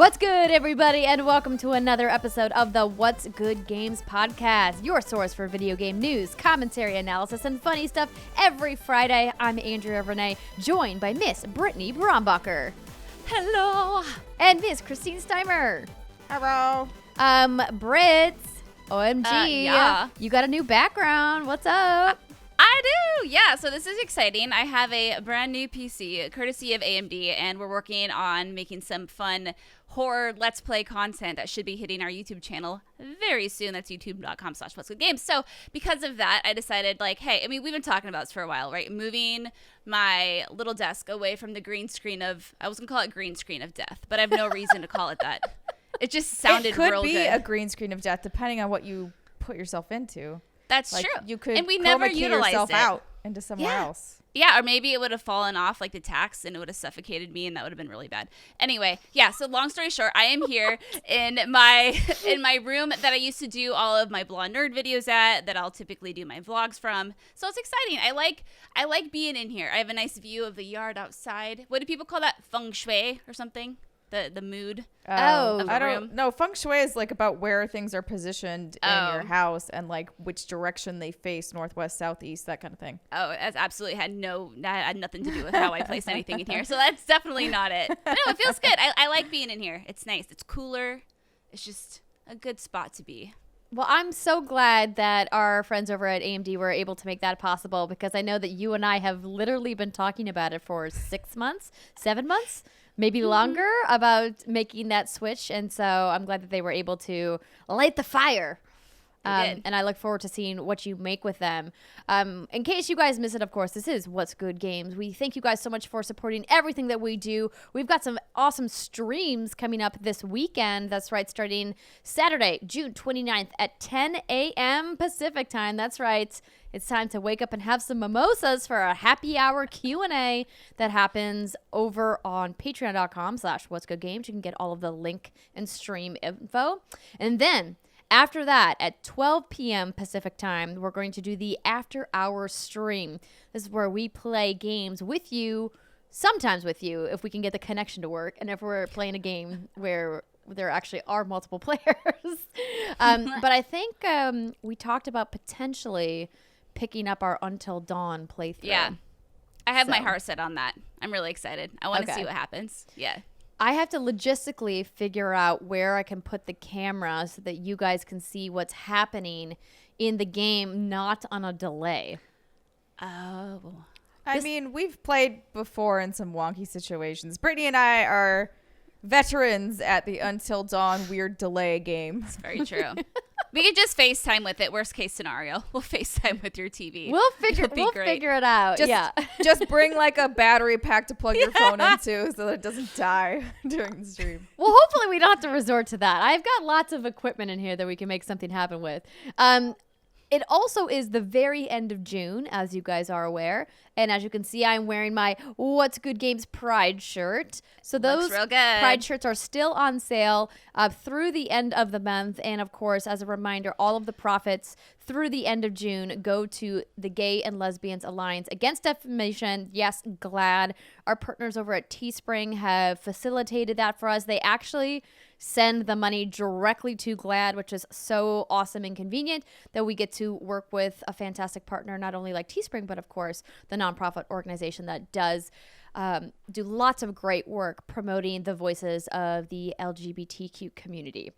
What's good, everybody, and welcome to another episode of the What's Good Games podcast, your source for video game news, commentary, analysis, and funny stuff every Friday. I'm Andrea Renee, joined by Miss Brittany Brombacher. Hello. And Miss Christine Steimer. Hello. Britt, OMG. Yeah. You got a new background. What's up? I do, yeah. So this is exciting. I have a brand new PC, courtesy of AMD, and we're working on making some fun horror Let's Play content that should be hitting our YouTube channel very soon. That's youtube.com/whatsgoodgames. So because of that, I decided, like, hey, I mean, we've been talking about this for a while, right? Moving my little desk away from the green screen of, I was going to call it green screen of death, but I have no reason to call it that. It just sounded real good. It could be a green screen of death, depending on what you put yourself into. That's like, true. You could and we never utilized yourself it out into somewhere else. Yeah, or maybe it would have fallen off like the tacks and it would have suffocated me and that would have been really bad. Anyway, yeah, so long story short, I am here in my room that I used to do all of my Blonde Nerd videos at, that I'll typically do my vlogs from. So it's exciting. I like being in here. I have a nice view of the yard outside. What do people call that? Feng shui or something? The mood of the I room. don't know. Feng shui is like about where things are positioned in your house and like which direction they face, northwest, southeast, that kind of thing. Oh, it absolutely had nothing to do with how I place anything in here. So that's definitely not it. But no, it feels good. I like being in here. It's nice. It's cooler. It's just a good spot to be. Well, I'm so glad that our friends over at AMD were able to make that possible, because I know that you and I have literally been talking about it for 6 months, 7 months, maybe longer, about making that switch. And so I'm glad that they were able to light the fire. And I look forward to seeing what you make with them. In case you guys miss it, of course, this is What's Good Games. We thank you guys so much for supporting everything that we do. We've got some awesome streams coming up this weekend. That's right, starting Saturday, June 29th at 10 a.m. Pacific time. That's right. It's time to wake up and have some mimosas for a happy hour Q&A that happens over on patreon.com/whatsgoodgames. You can get all of the link and stream info. And then after that, at 12 p.m. Pacific time, we're going to do the after hour stream. This is where we play games with you, sometimes with you, if we can get the connection to work, and if we're playing a game where there actually are multiple players. But I think we talked about potentially picking up our Until Dawn playthrough. Yeah. I have my heart set on that. I'm really excited. I want to see what happens. Yeah. I have to logistically figure out where I can put the camera so that you guys can see what's happening in the game, not on a delay. Oh. I mean, we've played before in some wonky situations. Brittany and I are veterans at the Until Dawn weird delay game. It's very true. We could just FaceTime with it. Worst case scenario, we'll FaceTime with your TV. We'll figure it out. Just bring like a battery pack to plug your phone into so that it doesn't die during the stream. Well, hopefully we don't have to resort to that. I've got lots of equipment in here that we can make something happen with. It also is the very end of June, as you guys are aware. And as you can see, I'm wearing my What's Good Games Pride shirt. So those Pride shirts are still on sale through the end of the month. And of course, as a reminder, all of the profits through the end of June go to the Gay and Lesbians Alliance Against Defamation. Yes, GLAAD. Our partners over at Teespring have facilitated that for us. They actually send the money directly to GLAAD, which is so awesome and convenient that we get to work with a fantastic partner, not only like Teespring, but of course the nonprofit organization that does do lots of great work promoting the voices of the LGBTQ community.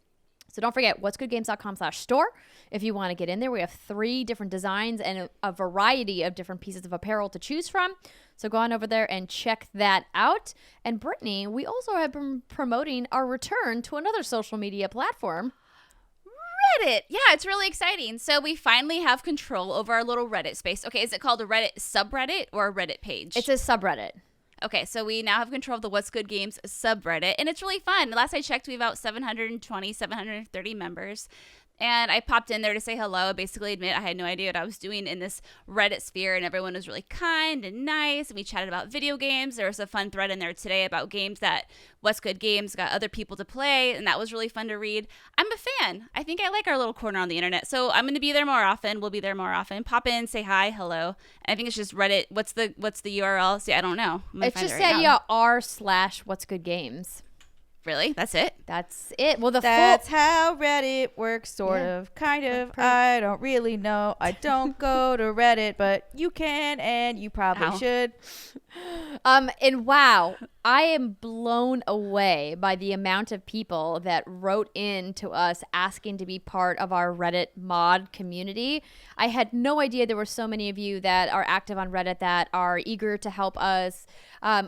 So don't forget, whatsgoodgames.com/store. If you want to get in there, we have 3 different designs and a variety of different pieces of apparel to choose from. So go on over there and check that out. And Brittany, we also have been promoting our return to another social media platform, Reddit. Yeah, it's really exciting. So we finally have control over our little Reddit space. Okay, is it called a Reddit subreddit or a Reddit page? It's a subreddit. Okay, so we now have control of the What's Good Games subreddit, and it's really fun. Last I checked, we have about 730 members. And I popped in there to say hello, basically admit I had no idea what I was doing in this Reddit sphere, and everyone was really kind and nice, and we chatted about video games. There was a fun thread in there today about games that What's Good Games got other people to play, and that was really fun to read. I'm a fan. I think I like our little corner on the internet, so I'm going to be there more often. We'll be there more often. Pop in, say hi, hello. And I think it's just Reddit. What's the URL? See, I don't know. It's just r/What's Good Games. Really? That's it? That's it. Well, That's how Reddit works, sort of, kind of. I don't really know. I don't go to Reddit, but you can, and you probably should. And wow, I am blown away by the amount of people that wrote in to us asking to be part of our Reddit mod community. I had no idea there were so many of you that are active on Reddit that are eager to help us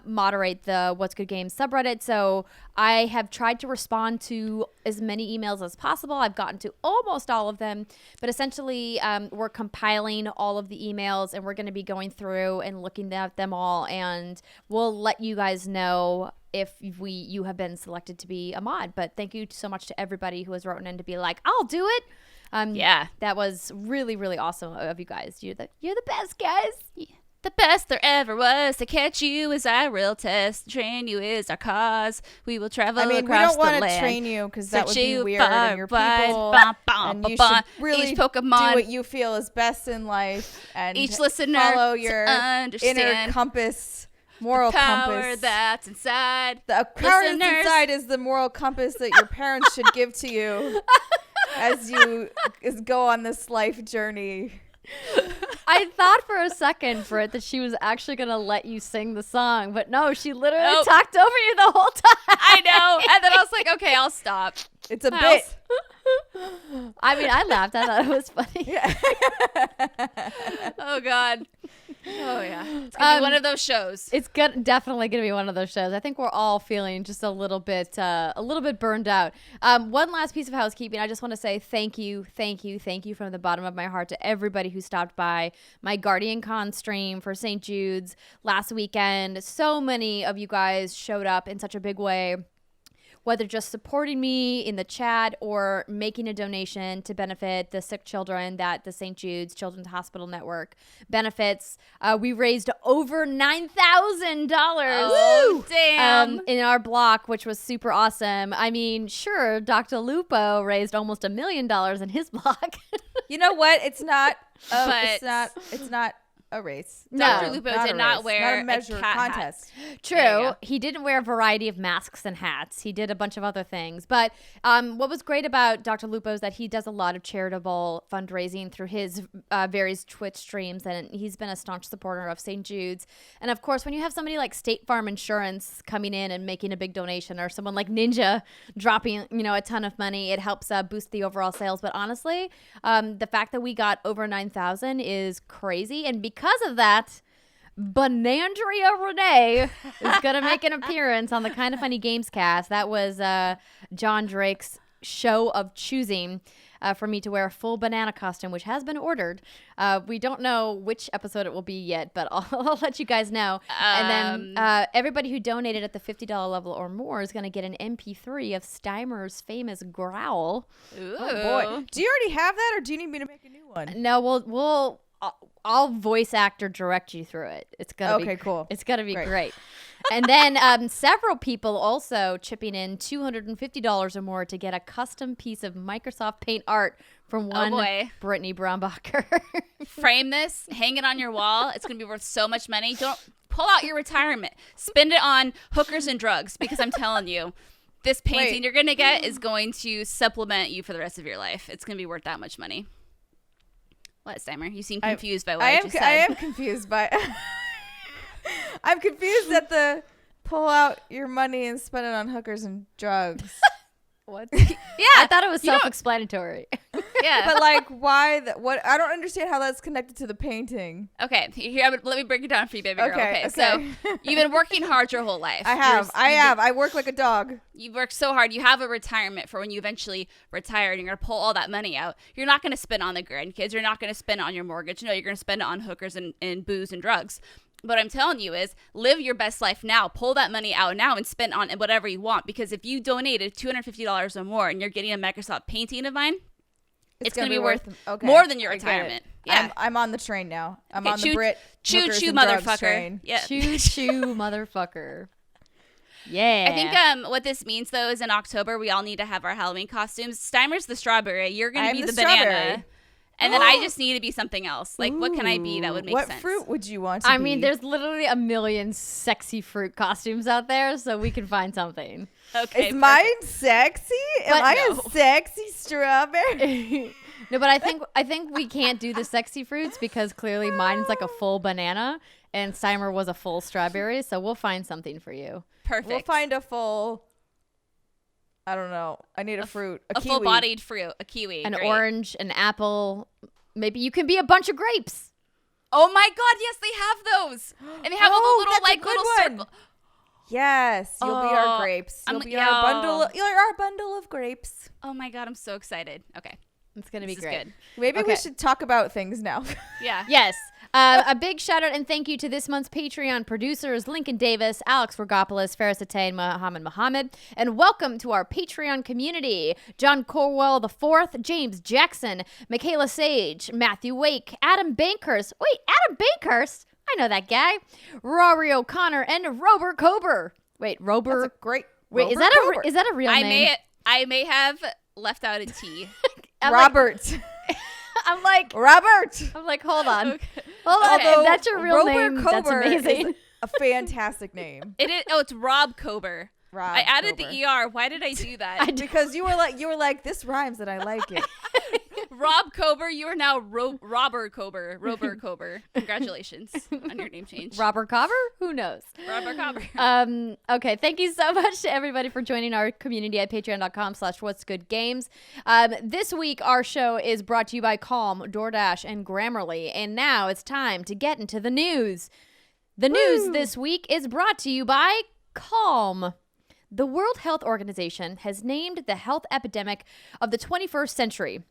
moderate the What's Good Games subreddit. So I have tried to respond to as many emails as possible. I've gotten to almost all of them, but essentially we're compiling all of the emails and we're going to be going through and looking at them all, and we'll let you guys know if you have been selected to be a mod. But thank you so much to everybody who has written in to be like, I'll do it. Yeah, that was really, really awesome of you guys. You're the best, guys. Yeah. The best there ever was. To catch you is our real test. Train you is our cause. We will travel across the land. We don't want to train you because that would be weird. And your people, and you should really each Pokemon, do what you feel is best in life, and each listener follow your inner compass, moral power compass that's inside. The power that's inside is the moral compass that your parents should give to you as you go on this life journey. I thought for a second, Britt, that she was actually going to let you sing the song, but no, she literally talked over you the whole time. I know. And then I was like, okay, I'll stop. It's a bit. I mean, I laughed. I thought it was funny. Yeah. Oh, God. Oh, yeah. It's going to be one of those shows. It's definitely going to be one of those shows. I think we're all feeling just a little bit burned out. One last piece of housekeeping. I just want to say thank you from the bottom of my heart to everybody who stopped by my Guardian Con stream for St. Jude's last weekend. So many of you guys showed up in such a big way, whether just supporting me in the chat or making a donation to benefit the sick children that the St. Jude's Children's Hospital Network benefits. We raised over $9,000 in our block, which was super awesome. I mean, sure, Dr. Lupo raised almost $1 million in his block. You know what? It's not a race. Dr. Lupo did not wear a measure contest. True. He didn't wear a variety of masks and hats. He did a bunch of other things. But what was great about Dr. Lupo is that he does a lot of charitable fundraising through his various Twitch streams, and he's been a staunch supporter of St. Jude's. And of course, when you have somebody like State Farm Insurance coming in and making a big donation, or someone like Ninja dropping, a ton of money, it helps boost the overall sales. But honestly, the fact that we got over 9,000 is crazy. And because of that, Benandria Renee is going to make an appearance on the Kind of Funny Games cast. That was John Drake's show of choosing for me to wear a full banana costume, which has been ordered. We don't know which episode it will be yet, but I'll let you guys know. And then everybody who donated at the $50 level or more is going to get an MP3 of Steimer's famous growl. Ooh. Oh, boy. Do you already have that, or do you need me to make a new one? No, I'll voice actor direct you through it. It's gonna be cool. It's gonna be great. And then several people also chipping in $250 or more to get a custom piece of Microsoft Paint art from one Brittany Brombacher. Frame this, hang it on your wall. It's gonna be worth so much money. Don't pull out your retirement. Spend it on hookers and drugs, because I'm telling you, this painting you're gonna get is going to supplement you for the rest of your life. It's gonna be worth that much money. What, Steimer? You seem confused by what I just said. I am confused by... I'm confused at the pull out your money and spend it on hookers and drugs. What? Yeah, I thought it was self-explanatory. Yeah. But like, why? What? I don't understand how that's connected to the painting. Okay, here, let me break it down for you, baby girl. Okay. So you've been working hard your whole life. I have. I work like a dog. You've worked so hard. You have a retirement for when you eventually retire, and you're going to pull all that money out. You're not going to spend it on the grandkids. You're not going to spend it on your mortgage. No, you're going to spend it on hookers and booze and drugs. What I'm telling you is live your best life now. Pull that money out now and spend on whatever you want. Because if you donated $250 or more and you're getting a Microsoft painting of mine, it's going to be worth more than your retirement. Yeah, I'm on the train now. I'm on the Brit choo motherfucker train. Yeah, choo motherfucker. Yeah. I think what this means though is in October we all need to have our Halloween costumes. Steimer's the strawberry. You're going to be the banana. And then I just need to be something else. Like, what can I be that would make sense? What fruit would you want to I be? mean, there's literally a million sexy fruit costumes out there, so we can find something. Okay. Is mine sexy? But Am I no. a sexy strawberry? No, but I think we can't do the sexy fruits because clearly mine's like a full banana and Steimer was a full strawberry, so we'll find something for you. Perfect. We'll find a full. I don't know. I need a fruit. A kiwi. full-bodied fruit. A kiwi. An Great. orange, an apple. Maybe you can be a bunch of grapes. Oh my God! Yes, they have those, and they have all the little that's a like good little one. circle. Yes, you'll be our grapes. You'll be our bundle. You're our bundle of grapes. Oh my God! I'm so excited. Okay, It's going to be this is great. good. Maybe we Okay. should talk about things now. Yeah. Yes. A big shout out and thank you to this month's Patreon producers, Lincoln Davis, Alex Rigopulous, Faris Attieh, and Mohammed Mohammed. And welcome to our Patreon community. John Corwell IV, James Jackson, Michaela Sage, Matthew Wake, Adam Bankhurst. Wait, Adam Bankhurst? I know that guy. Rory O'Connor and Robert Kober. Wait, Robert. That's a great. Wait, is Robert that a real name? I may have left out a T. I'm Robert. I'm like, Robert. hold on. Okay. Hold on. Although If that's your real Robert name, that's Kober amazing. is a fantastic name. It is. Oh, it's Rob Kober. Rob I added Kober. the ER. Why did I do that? Because you were like this rhymes and I like it. Rob Kober, you are now Robert Kober. Robert Kober. Congratulations on your name change. Robert Cover? Who knows? Robert Kober. Okay, thank you so much to everybody for joining our community at patreon.com/whatsgoodgames. This week, our show is brought to you by Calm, DoorDash, and Grammarly. And now it's time to get into the news. The news this week is brought to you by Calm. The World Health Organization has named the health epidemic of the 21st century.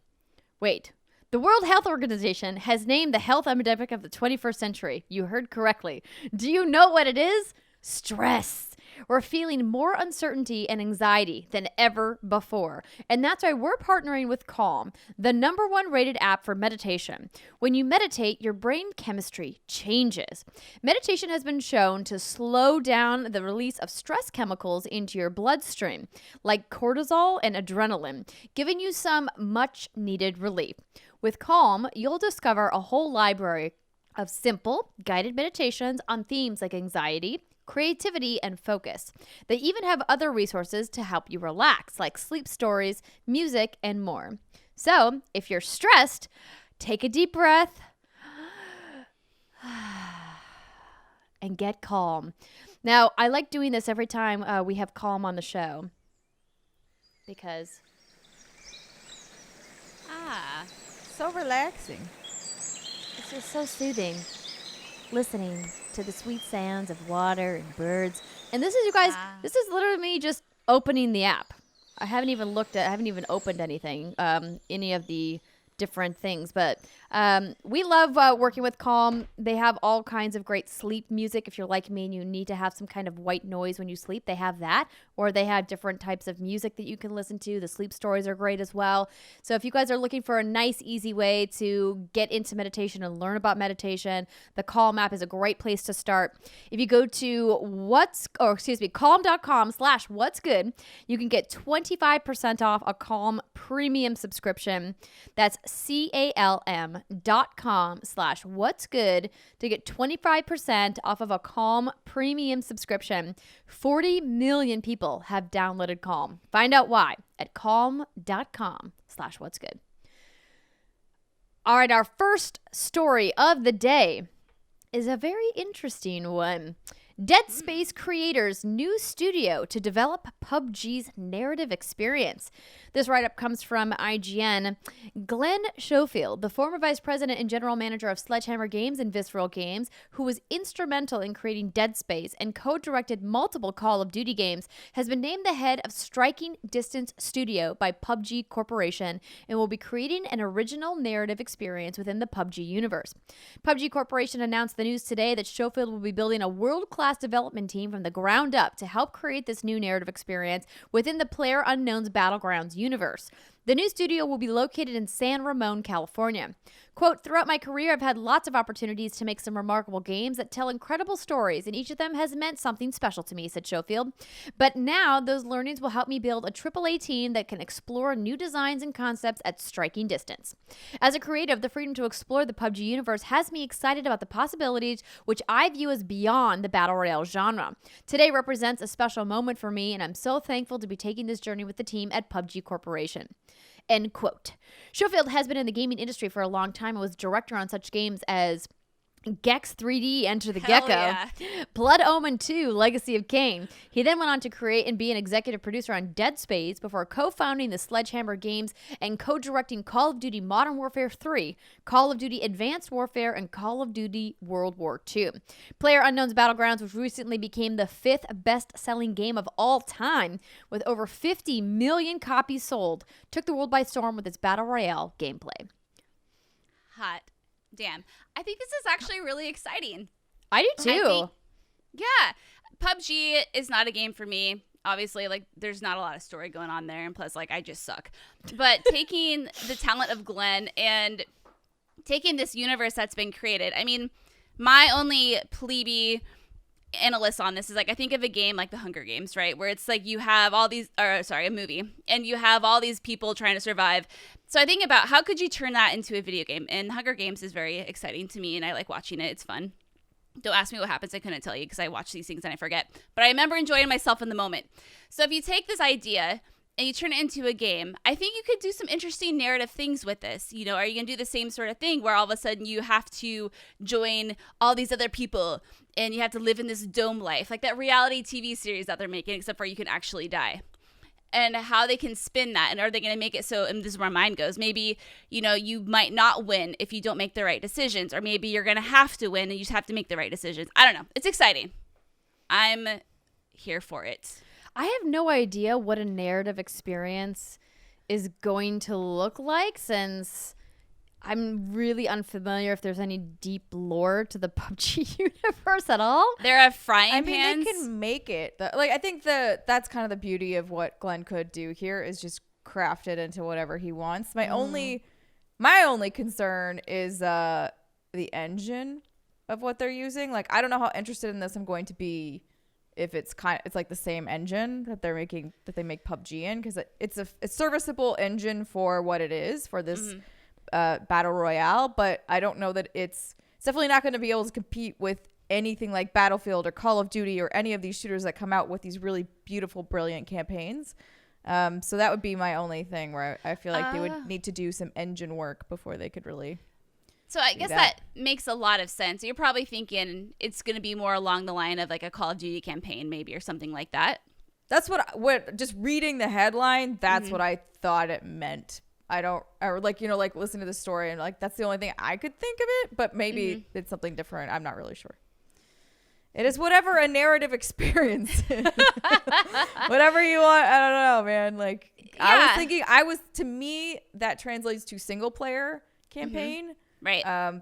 Wait. The World Health Organization has named the health epidemic of the 21st century. You heard correctly. Do you know what it is? Stress. We're feeling more uncertainty and anxiety than ever before. And that's why we're partnering with Calm, the #1 rated app for meditation. When you meditate, your brain chemistry changes. Meditation has been shown to slow down the release of stress chemicals into your bloodstream, like cortisol and adrenaline, giving you some much needed relief. With Calm, you'll discover a whole library of simple, guided meditations on themes like anxiety, creativity, and focus. They even have other resources to help you relax, like sleep stories, music, and more. So, if you're stressed, take a deep breath and get calm. Now, I like doing this every time we have Calm on the show because So relaxing. it's just so soothing. Listening to the sweet sounds of water and birds. And this is, you guys, this is literally me just opening the app. I haven't even opened anything, any of the different things. But we love working with Calm. They have all kinds of great sleep music. If you're like me and you need to have some kind of white noise when you sleep, they have that. Or they have different types of music that you can listen to. The sleep stories are great as well. So if you guys are looking for a nice, easy way to get into meditation and learn about meditation, the Calm app is a great place to start. If you go to calm.com/whatsgood, you can get 25% off a Calm premium subscription. That's calm.com/whatsgood to get 25% off of a Calm premium subscription. 40 million people have downloaded Calm. Find out why at calm.com/whatsgood. All right, our first story of the day is a very interesting one. Dead Space creators' new studio to develop PUBG's narrative experience. This write-up comes from IGN. Glenn Schofield, the former vice president and general manager of Sledgehammer Games and Visceral Games, who was instrumental in creating Dead Space and co-directed multiple Call of Duty games, has been named the head of Striking Distance Studio by PUBG Corporation and will be creating an original narrative experience within the PUBG universe. PUBG Corporation announced the news today that Schofield will be building a world-class development team from the ground up to help create this new narrative experience within the PlayerUnknown's Battlegrounds universe. The new studio will be located in San Ramon, California. Quote, throughout my career, I've had lots of opportunities to make some remarkable games that tell incredible stories, and each of them has meant something special to me, said Schofield. But now those learnings will help me build a AAA team that can explore new designs and concepts at striking distance. As a creative, the freedom to explore the PUBG universe has me excited about the possibilities, which I view as beyond the Battle Royale genre. Today represents a special moment for me, and I'm so thankful to be taking this journey with the team at PUBG Corporation. End quote. Schofield has been in the gaming industry for a long time and was director on such games as Gex 3D, Enter the Hell Gecko, yeah. Blood Omen 2, Legacy of Kain. He then went on to create and be an executive producer on Dead Space before co-founding the Sledgehammer Games and co-directing Call of Duty Modern Warfare 3, Call of Duty Advanced Warfare, and Call of Duty World War II. PlayerUnknown's Battlegrounds, which recently became the 5th best-selling game of all time, with over 50 million copies sold, took the world by storm with its Battle Royale gameplay. Hot. Damn. I think this is actually really exciting. I do too. Yeah. PUBG is not a game for me. Obviously, like, there's not a lot of story going on there. And plus, like, I just suck. But taking the talent of Glenn and taking this universe that's been created. I mean, my only plebe analyst on this is, like, I think of a game like The Hunger Games, right? Where it's like you have all these, a movie, and you have all these people trying to survive. So I think about how could you turn that into a video game? And The Hunger Games is very exciting to me, and I like watching it. It's fun. Don't ask me what happens. I couldn't tell you because I watch these things and I forget. But I remember enjoying myself in the moment. So if you take this idea and you turn it into a game, I think you could do some interesting narrative things with this. You know, are you going to do the same sort of thing where all of a sudden you have to join all these other people and you have to live in this dome life, like that reality TV series that they're making, except for you can actually die? And how they can spin that. And are they going to make it so, and this is where mine goes, maybe, you know, you might not win if you don't make the right decisions, or maybe you're going to have to win and you just have to make the right decisions. I don't know. It's exciting. I'm here for it. I have no idea what a narrative experience is going to look like, since I'm really unfamiliar if there's any deep lore to the PUBG universe at all. There are frying pans. I mean, they can make it. I think that's kind of the beauty of what Glenn could do here is just craft it into whatever he wants. My only concern is the engine of what they're using. Like, I don't know how interested in this I'm going to be if it's like the same engine that they make PUBG in, because it's a serviceable engine for what it is for this battle royale, but I don't know that it's definitely not going to be able to compete with anything like Battlefield or Call of Duty or any of these shooters that come out with these really beautiful, brilliant campaigns. So that would be my only thing where I feel like they would need to do some engine work before they could really. So I guess that makes a lot of sense. You're probably thinking it's going to be more along the line of like a Call of Duty campaign, maybe, or something like that. That's what just reading the headline, that's what I thought it meant. Like listen to the story and like, that's the only thing I could think of it, but maybe it's something different. I'm not really sure. It is whatever a narrative experience is. Whatever you want. I don't know, man. Like, yeah. To me, that translates to single player campaign. Right.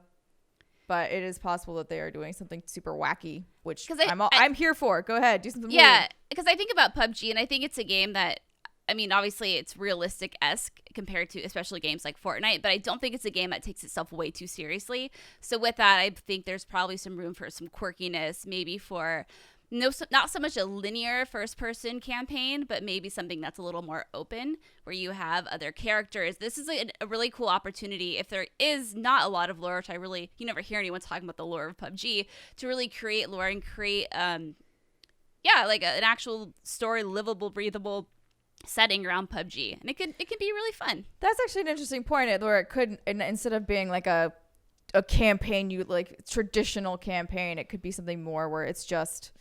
But it is possible that they are doing something super wacky, which I'm here for. Go ahead, do something. Yeah, because I think about PUBG, and I think it's a game that, I mean, obviously it's realistic-esque compared to especially games like Fortnite, but I don't think it's a game that takes itself way too seriously. So with that, I think there's probably some room for some quirkiness, maybe for not so much a linear first-person campaign, but maybe something that's a little more open, where you have other characters. This is a really cool opportunity, if there is not a lot of lore, which you never hear anyone talking about the lore of PUBG, to really create lore and create, like an actual story, livable, breathable setting around PUBG, and it can be really fun. That's actually an interesting point, where it could, instead of being like a campaign, you like traditional campaign, it could be something more where it's just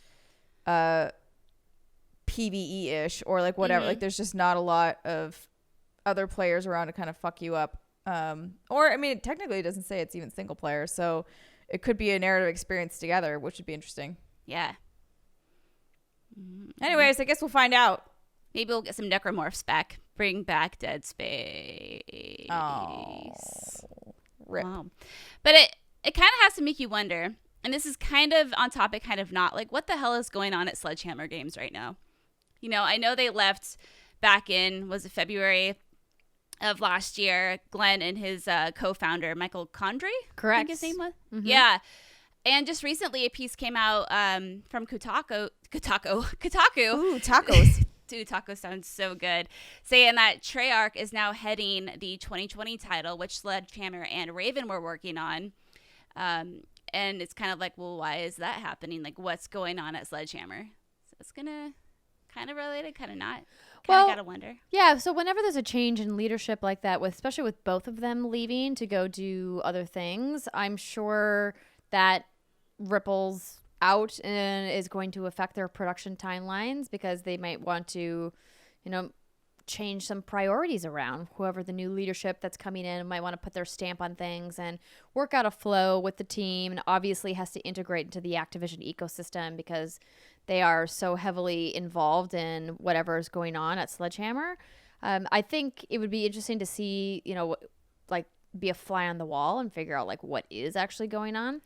PvE-ish or like whatever. Like there's just not a lot of other players around to kind of fuck you up. Or I mean, technically it doesn't say it's even single player, so it could be a narrative experience together, which would be interesting. Yeah. Anyways, I guess we'll find out. Maybe we'll get some necromorphs back. Bring back Dead Space. Oh, rip. Wow. But it kind of has to make you wonder, and this is kind of on topic, kind of not, like what the hell is going on at Sledgehammer Games right now? You know, I know they left back in, was it February? of last year, Glenn and his co-founder, Michael Condrey, Correct. I think his name was. Mhm. Yeah. And just recently, a piece came out from Kotaku. Ooh, tacos. Dude, taco sounds so good. Saying that Treyarch is now heading the 2020 title, which Sledgehammer and Raven were working on. And it's kind of like, well, why is that happening? Like, what's going on at Sledgehammer? So it's gonna kind of related, kind of not. Kind of gotta wonder. Yeah, so whenever there's a change in leadership like that, especially with both of them leaving to go do other things, I'm sure that ripples out and is going to affect their production timelines because they might want to, change some priorities around. Whoever the new leadership that's coming in might want to put their stamp on things and work out a flow with the team, and obviously has to integrate into the Activision ecosystem because they are so heavily involved in whatever is going on at Sledgehammer. I think it would be interesting to see, be a fly on the wall and figure out what is actually going on.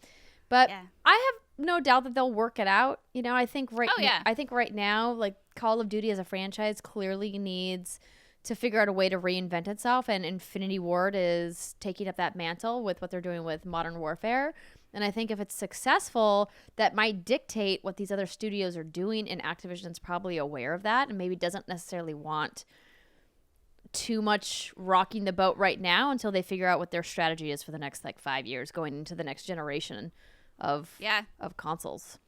But Yeah. I have no doubt that they'll work it out. I think right now, Call of Duty as a franchise clearly needs to figure out a way to reinvent itself, and Infinity Ward is taking up that mantle with what they're doing with Modern Warfare. And I think if it's successful, that might dictate what these other studios are doing, and Activision's probably aware of that and maybe doesn't necessarily want too much rocking the boat right now until they figure out what their strategy is for the next 5 years going into the next generation of consoles.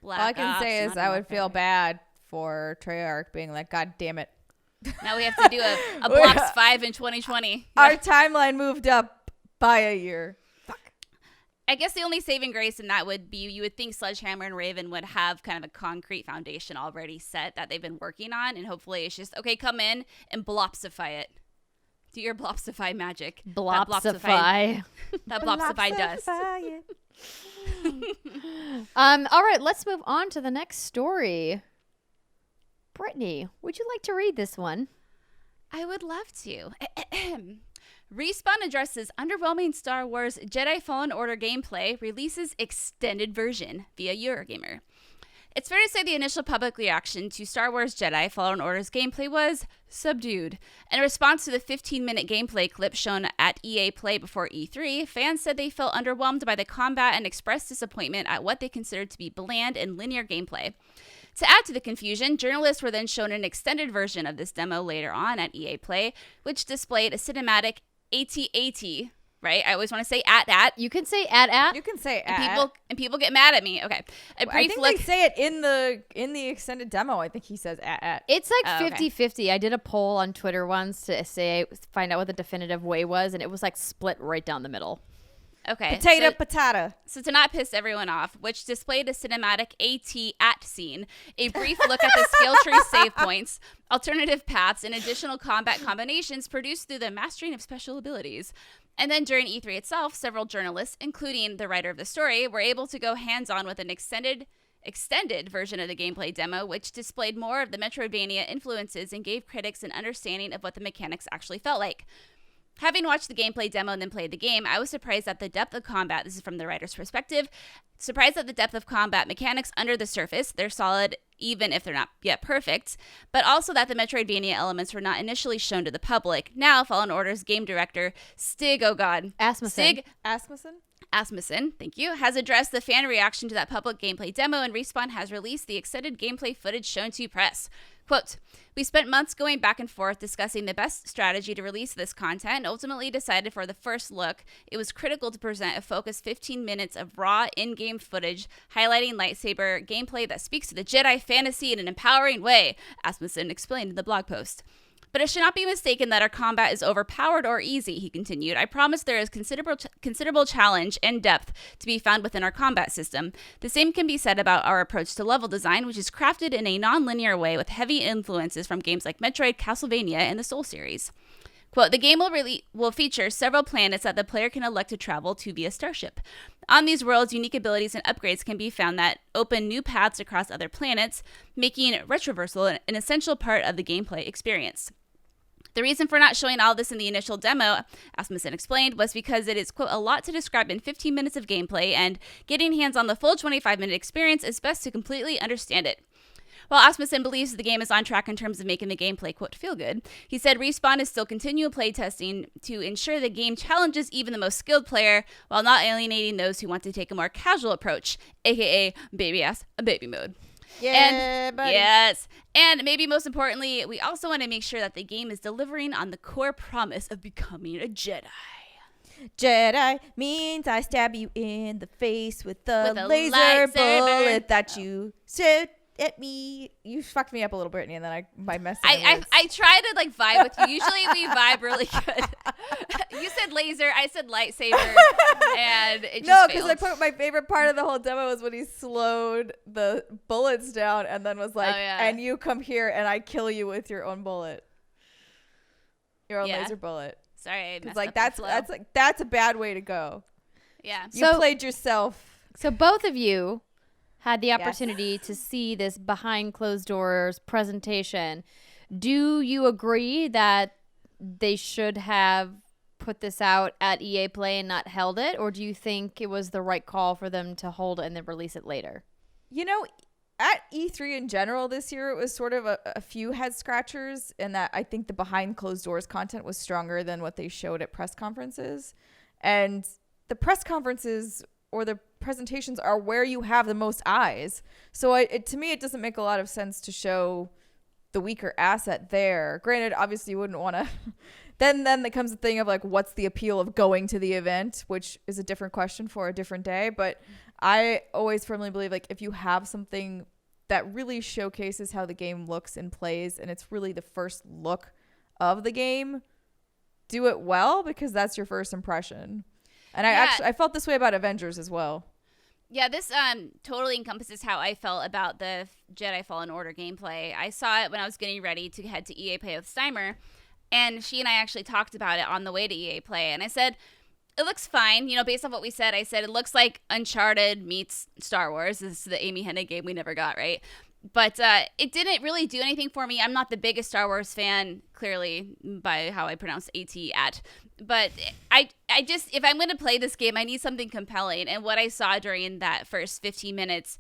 All I can say is I would feel bad for Treyarch being like, God damn it. Now we have to do a Blocks 5 in 2020. Our timeline moved up by a year. Fuck. I guess the only saving grace in that would be you would think Sledgehammer and Raven would have kind of a concrete foundation already set that they've been working on, and hopefully it's just, okay, come in Blopsify it. Do your Blopsify magic. Blopsify. That Blopsify dust. All right, let's move on to the next story. Brittany, would you like to read this one? I would love to. Respawn addresses underwhelming Star Wars Jedi Fallen Order gameplay, releases extended version via Eurogamer. It's fair to say the initial public reaction to Star Wars Jedi Fallen Order's gameplay was subdued. In response to the 15-minute gameplay clip shown at EA Play before E3, fans said they felt underwhelmed by the combat and expressed disappointment at what they considered to be bland and linear gameplay. To add to the confusion, journalists were then shown an extended version of this demo later on at EA Play, which displayed a cinematic AT-AT, right? I always want to say at. You can say at. You can say and people get mad at me. Okay. I think they say it in the extended demo. I think he says at. It's 50-50. I did a poll on Twitter once to find out what the definitive way was, and it was split right down the middle. Okay. Potato. So to not piss everyone off, which displayed a cinematic AT scene, a brief look at the skill tree save points, alternative paths, and additional combat combinations produced through the mastering of special abilities. And then during E3 itself, several journalists, including the writer of the story, were able to go hands-on with an extended version of the gameplay demo, which displayed more of the Metroidvania influences and gave critics an understanding of what the mechanics actually felt like. Having watched the gameplay demo and then played the game, I was surprised at the depth of combat. This is from the writer's perspective. Surprised at the depth of combat mechanics under the surface. They're solid, even if they're not yet perfect. But also that the Metroidvania elements were not initially shown to the public. Now, Fallen Order's game director, Asmussen, thank you, has addressed the fan reaction to that public gameplay demo, and Respawn has released the extended gameplay footage shown to press. Quote, "We spent months going back and forth discussing the best strategy to release this content and ultimately decided for the first look it was critical to present a focused 15 minutes of raw in-game footage highlighting lightsaber gameplay that speaks to the Jedi fantasy in an empowering way," Asmussen explained in the blog post. "But it should not be mistaken that our combat is overpowered or easy," he continued. "I promise there is considerable challenge and depth to be found within our combat system. The same can be said about our approach to level design, which is crafted in a non-linear way with heavy influences from games like Metroid, Castlevania, and the Soul series." Quote, "The game will feature several planets that the player can elect to travel to via starship. On these worlds, unique abilities and upgrades can be found that open new paths across other planets, making retroversal an essential part of the gameplay experience. The reason for not showing all this in the initial demo," Asmussen explained, "was because it is, quote, a lot to describe in 15 minutes of gameplay, and getting hands on the full 25-minute experience is best to completely understand it. While Asmussen believes the game is on track in terms of making the gameplay, quote, feel good, he said Respawn is still continual playtesting to ensure the game challenges even the most skilled player while not alienating those who want to take a more casual approach, aka baby mode. Yeah, buddy. Yes. And maybe most importantly, we also want to make sure that the game is delivering on the core promise of becoming a Jedi. Jedi means I stab you in the face with a laser lightsaber. bullet that you shoot at me. You fucked me up a little, Brittany, and then I messed it up. I try to like vibe with you. Usually we vibe really good. You said laser, I said lightsaber, and it just failed. My favorite part of the whole demo was when he slowed the bullets down and then was like, and you come here and I kill you with your own bullet. Your own laser bullet. Sorry, I messed like up that's a bad way to go. Yeah. You played yourself. So both of you had the opportunity to see this behind closed doors presentation. Do you agree that they should have put this out at EA Play and not held it? Or do you think it was the right call for them to hold it and then release it later? You know, at E3 in general this year, it was sort of a few head scratchers in that I think the behind closed doors content was stronger than what they showed at press conferences. And the press conferences or the presentations are where you have the most eyes. So to me, it doesn't make a lot of sense to show the weaker asset there. Granted, obviously you wouldn't want to. Then there comes the thing of like, what's the appeal of going to the event, which is a different question for a different day. But I always firmly believe like if you have something that really showcases how the game looks and plays, and it's really the first look of the game, do it well, because that's your first impression. And I felt this way about Avengers as well. Yeah, this totally encompasses how I felt about the Jedi Fallen Order gameplay. I saw it when I was getting ready to head to EA Play with Steimer, and she and I actually talked about it on the way to EA Play, and I said, it looks fine. You know, based on what we said, I said it looks like Uncharted meets Star Wars. This is the Amy Hennig game we never got, right? But it didn't really do anything for me. I'm not the biggest Star Wars fan, clearly, by how I pronounce at. But I just, if I'm going to play this game, I need something compelling. And what I saw during that first 15 minutes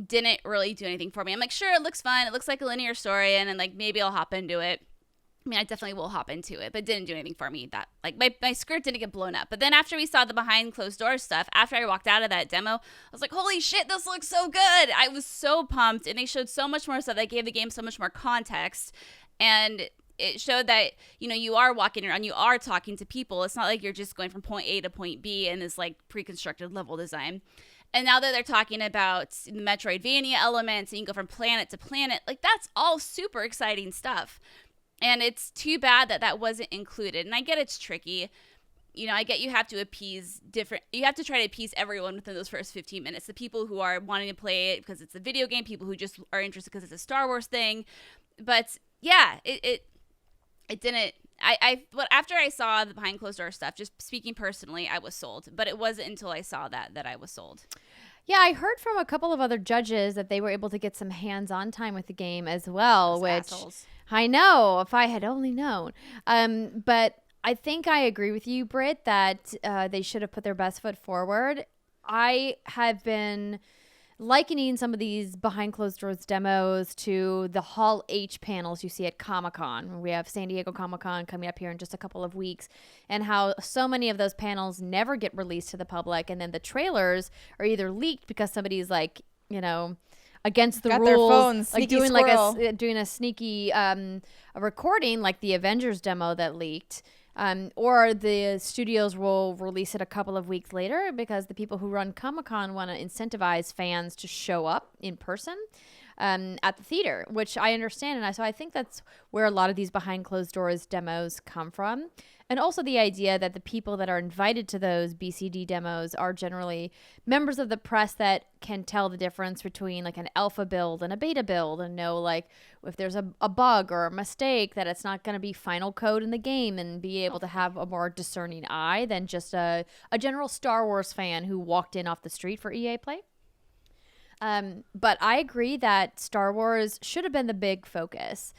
didn't really do anything for me. I'm like, sure, it looks fun. It looks like a linear story. And like, maybe I'll hop into it. I mean, I definitely will hop into it, but it didn't do anything for me. That like my skirt didn't get blown up. But then after we saw the behind closed doors stuff, after I walked out of that demo, I was like, holy shit, this looks so good. I was so pumped, and they showed so much more stuff that gave the game so much more context. And it showed that, you know, you are walking around, you are talking to people. It's not like you're just going from point A to point B in this like pre-constructed level design. And now that they're talking about the Metroidvania elements and you can go from planet to planet, like that's all super exciting stuff. And it's too bad that that wasn't included. And I get it's tricky. You know, I get you have to you have to try to appease everyone within those first 15 minutes. The people who are wanting to play it because it's a video game, people who just are interested because it's a Star Wars thing. But yeah, it didn't. After I saw the behind closed door stuff, just speaking personally, I was sold. But it wasn't until I saw that I was sold. Yeah, I heard from a couple of other judges that they were able to get some hands-on time with the game as well, which assholes. I know, if I had only known. But I think I agree with you, Britt, that they should have put their best foot forward. I have been likening some of these behind closed doors demos to the Hall H panels you see at Comic-Con. We have San Diego Comic-Con coming up here in just a couple of weeks, and how so many of those panels never get released to the public, and then the trailers are either leaked because somebody's like, you know, against the rules, their phones, like doing a sneaky a recording, like the Avengers demo that leaked. Or the studios will release it a couple of weeks later because the people who run Comic-Con want to incentivize fans to show up in person at the theater, which I understand. And so I think that's where a lot of these behind closed doors demos come from. And also the idea that the people that are invited to those BCD demos are generally members of the press that can tell the difference between like an alpha build and a beta build, and know like if there's a bug or a mistake that it's not going to be final code in the game, and be able to have a more discerning eye than just a general Star Wars fan who walked in off the street for EA Play. But I agree that Star Wars should have been the big focus.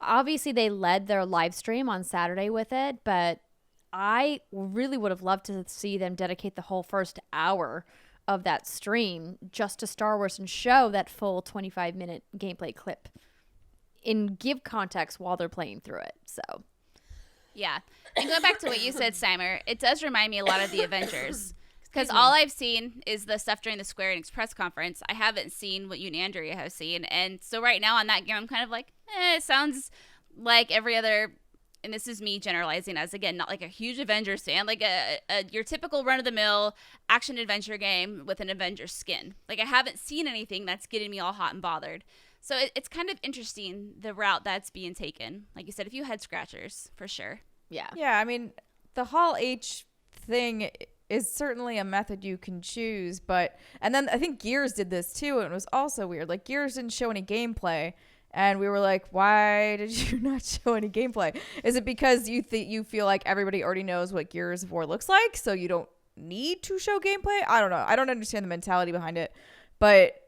Obviously, they led their live stream on Saturday with it, but I really would have loved to see them dedicate the whole first hour of that stream just to Star Wars and show that full 25-minute gameplay clip and give context while they're playing through it. So, yeah. And going back to what you said, Steimer, it does remind me a lot of the Avengers. Because all I've seen is the stuff during the Square Enix press conference. I haven't seen what you and Andrea have seen. And so right now on that game, I'm kind of like, it sounds like every other, and this is me generalizing as, again, not like a huge Avengers fan, like your typical run-of-the-mill action-adventure game with an Avengers skin. Like, I haven't seen anything that's getting me all hot and bothered. So it's kind of interesting, the route that's being taken. Like you said, a few head-scratchers, for sure. yeah. Yeah, I mean, the Hall H thing is certainly a method you can choose, and then I think Gears did this too, and it was also weird. Like, Gears didn't show any gameplay, and we were like, why did you not show any gameplay? Is it because you feel like everybody already knows what Gears of War looks like, so you don't need to show gameplay? I don't know. I don't understand the mentality behind it, but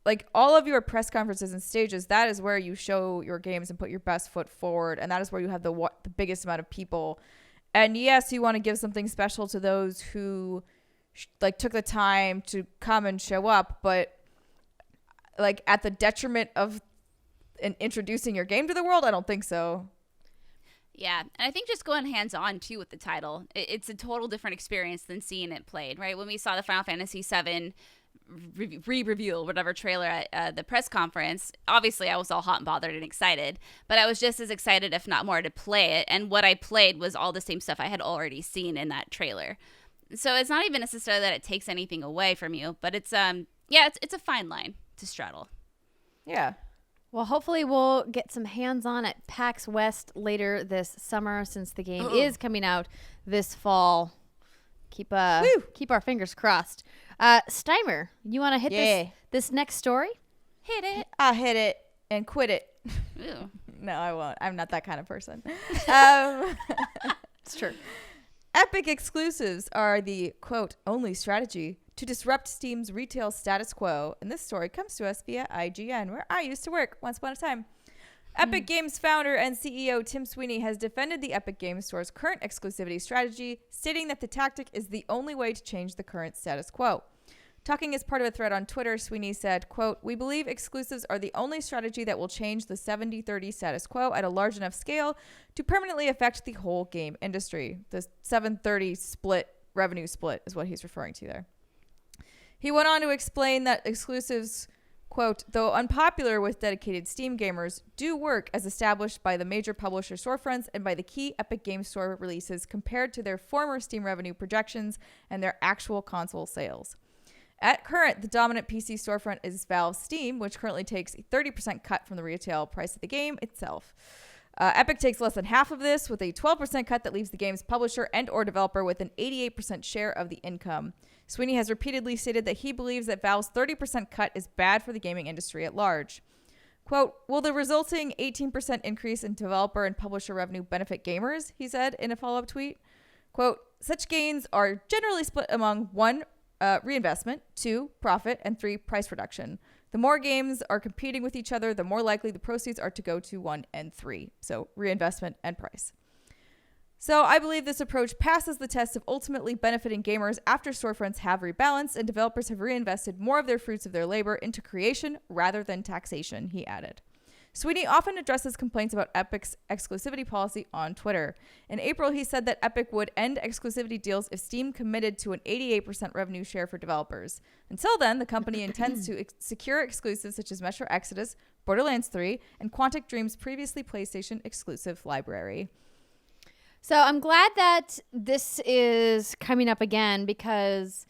like, all of your press conferences and stages, that is where you show your games and put your best foot forward, and that is where you have the biggest amount of people. And yes, you want to give something special to those who took the time to come and show up, but like at the detriment of introducing your game to the world, I don't think so. Yeah, and I think just going hands-on, too, with the title, it's a total different experience than seeing it played, right? When we saw the Final Fantasy VII re-reveal, whatever trailer at the press conference, obviously I was all hot and bothered and excited, but I was just as excited, if not more, to play it, and what I played was all the same stuff I had already seen in that trailer. So it's not even necessarily that it takes anything away from you, but it's a fine line to straddle. Yeah. Well, hopefully we'll get some hands-on at PAX West later this summer, since the game is coming out this fall. Keep our fingers crossed. Steimer, you want to hit this next story? Hit it. I'll hit it and quit it. Ew. No, I won't. I'm not that kind of person. It's true. Epic exclusives are the, quote, only strategy to disrupt Steam's retail status quo. And this story comes to us via IGN, where I used to work once upon a time. Epic Games founder and CEO Tim Sweeney has defended the Epic Games Store's current exclusivity strategy, stating that the tactic is the only way to change the current status quo. Talking as part of a thread on Twitter, Sweeney said, quote, "We believe exclusives are the only strategy that will change the 70-30 status quo at a large enough scale to permanently affect the whole game industry." The 7-30 revenue split is what he's referring to there. He went on to explain that exclusives, quote, "though unpopular with dedicated Steam gamers, do work as established by the major publisher storefronts and by the key Epic Games Store releases compared to their former Steam revenue projections and their actual console sales. At current, the dominant PC storefront is Valve Steam, which currently takes a 30% cut from the retail price of the game itself. Epic takes less than half of this, with a 12% cut that leaves the game's publisher and or developer with an 88% share of the income. Sweeney has repeatedly stated that he believes that Valve's 30% cut is bad for the gaming industry at large. Quote, "will the resulting 18% increase in developer and publisher revenue benefit gamers?" he said in a follow-up tweet. Quote, "such gains are generally split among 1, reinvestment, 2, profit, and 3, price reduction. The more games are competing with each other, the more likely the proceeds are to go to 1 and 3. So reinvestment and price. So I believe this approach passes the test of ultimately benefiting gamers after storefronts have rebalanced and developers have reinvested more of their fruits of their labor into creation rather than taxation," he added. Sweeney often addresses complaints about Epic's exclusivity policy on Twitter. In April, he said that Epic would end exclusivity deals if Steam committed to an 88% revenue share for developers. Until then, the company intends to secure exclusives such as Metro Exodus, Borderlands 3, and Quantic Dream's previously PlayStation exclusive library. So I'm glad that this is coming up again, because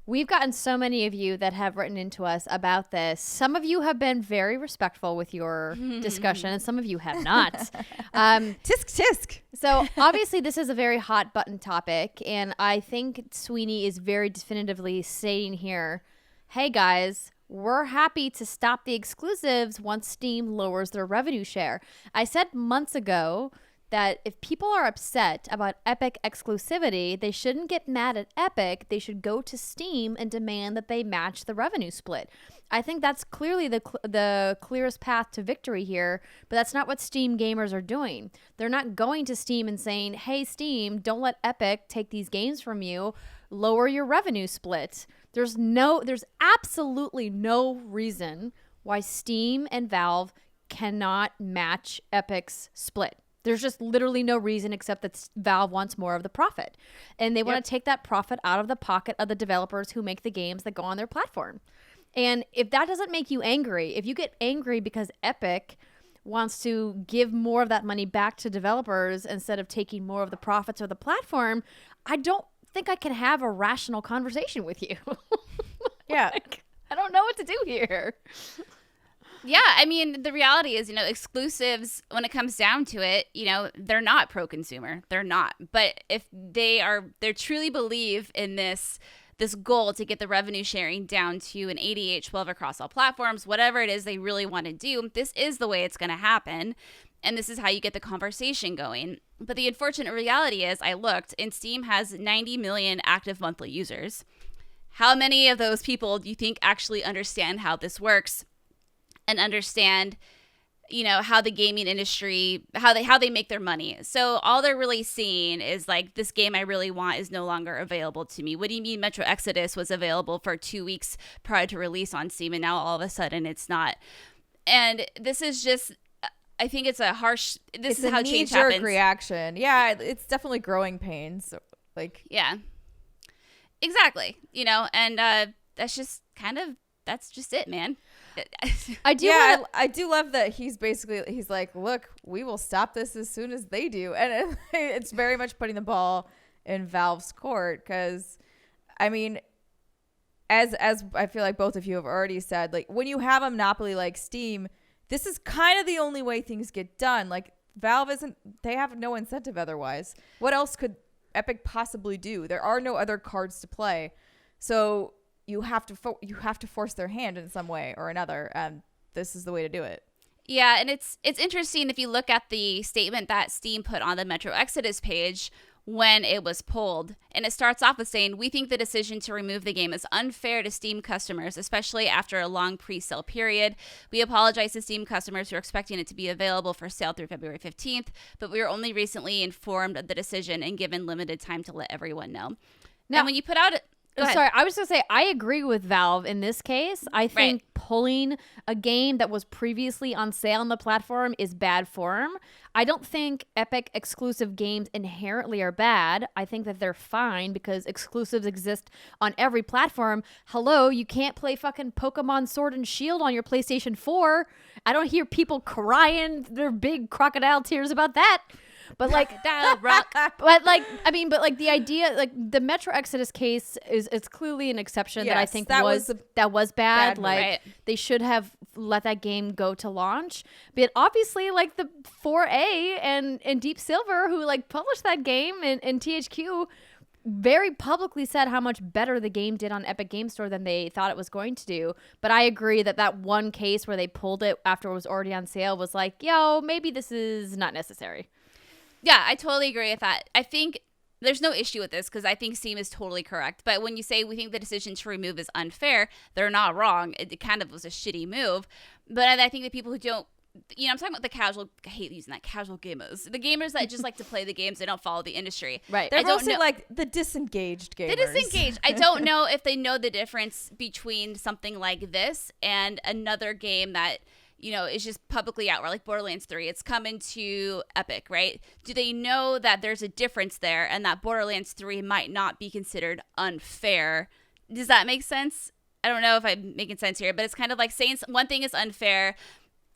we've gotten so many of you that have written into us about this. Some of you have been very respectful with your discussion, and some of you have not. Tisk tisk. So obviously this is a very hot button topic, and I think Sweeney is very definitively saying here, hey guys, we're happy to stop the exclusives once Steam lowers their revenue share. I said months ago that if people are upset about Epic exclusivity, they shouldn't get mad at Epic. They should go to Steam and demand that they match the revenue split. I think that's clearly the clearest path to victory here, but that's not what Steam gamers are doing. They're not going to Steam and saying, hey, Steam, don't let Epic take these games from you. Lower your revenue split. There's absolutely no reason why Steam and Valve cannot match Epic's split. There's just literally no reason except that Valve wants more of the profit. And they want to take that profit out of the pocket of the developers who make the games that go on their platform. And if that doesn't make you angry, if you get angry because Epic wants to give more of that money back to developers instead of taking more of the profits of the platform, I don't think I can have a rational conversation with you. Yeah. Like, I don't know what to do here. Yeah, I mean, the reality is, exclusives, when it comes down to it, they're not pro-consumer. They're not. But if they truly believe in this goal to get the revenue sharing down to an 80-8-12 across all platforms, whatever it is they really want to do, this is the way it's going to happen. And this is how you get the conversation going. But the unfortunate reality is, I looked, and Steam has 90 million active monthly users. How many of those people do you think actually understand how this works and understand, how the gaming industry, how they make their money? So all they're really seeing is like, this game I really want is no longer available to me. What do you mean Metro Exodus was available for 2 weeks prior to release on Steam, and now all of a sudden it's not? And this is just, I think it's this is how change happens. Knee-jerk reaction. Yeah, it's definitely growing pains. Yeah, exactly. And that's just it, man. I do love that he's like, look, we will stop this as soon as they do. And it's very much putting the ball in Valve's court, because, I mean, as I feel like both of you have already said, like, when you have a monopoly like Steam, this is kind of the only way things get done. Like, Valve they have no incentive otherwise. What else could Epic possibly do? There are no other cards to play. So you have to force their hand in some way or another. This is the way to do it. Yeah, and it's interesting if you look at the statement that Steam put on the Metro Exodus page when it was pulled. And it starts off with saying, "We think the decision to remove the game is unfair to Steam customers, especially after a long pre-sale period. We apologize to Steam customers who are expecting it to be available for sale through February 15th, but we were only recently informed of the decision and given limited time to let everyone know." Now, when you put out... Sorry, I was going to say, I agree with Valve in this case. I think pulling a game that was previously on sale on the platform is bad form. I don't think Epic exclusive games inherently are bad. I think that they're fine because exclusives exist on every platform. Hello, you can't play fucking Pokemon Sword and Shield on your PlayStation 4. I don't hear people crying their big crocodile tears about that. But like the idea, like the Metro Exodus case is clearly an exception that I think was bad. Like they should have let that game go to launch. But obviously, like the 4A and Deep Silver, who like published that game, and THQ very publicly said how much better the game did on Epic Game Store than they thought it was going to do. But I agree that one case where they pulled it after it was already on sale was like, yo, maybe this is not necessary. Yeah, I totally agree with that. I think there's no issue with this because I think Steam is totally correct. But when you say we think the decision to remove is unfair, they're not wrong. It kind of was a shitty move. But I think the people who don't, I'm talking about the casual, I hate using that, casual gamers. The gamers that just like to play the games, they don't follow the industry. Right. They're mostly like the disengaged gamers. The disengaged. I don't know if they know the difference between something like this and another game that, is just publicly out, like Borderlands 3. It's coming to Epic, right? Do they know that there's a difference there and that Borderlands 3 might not be considered unfair? Does that make sense? I don't know if I'm making sense here, but it's kind of like saying one thing is unfair.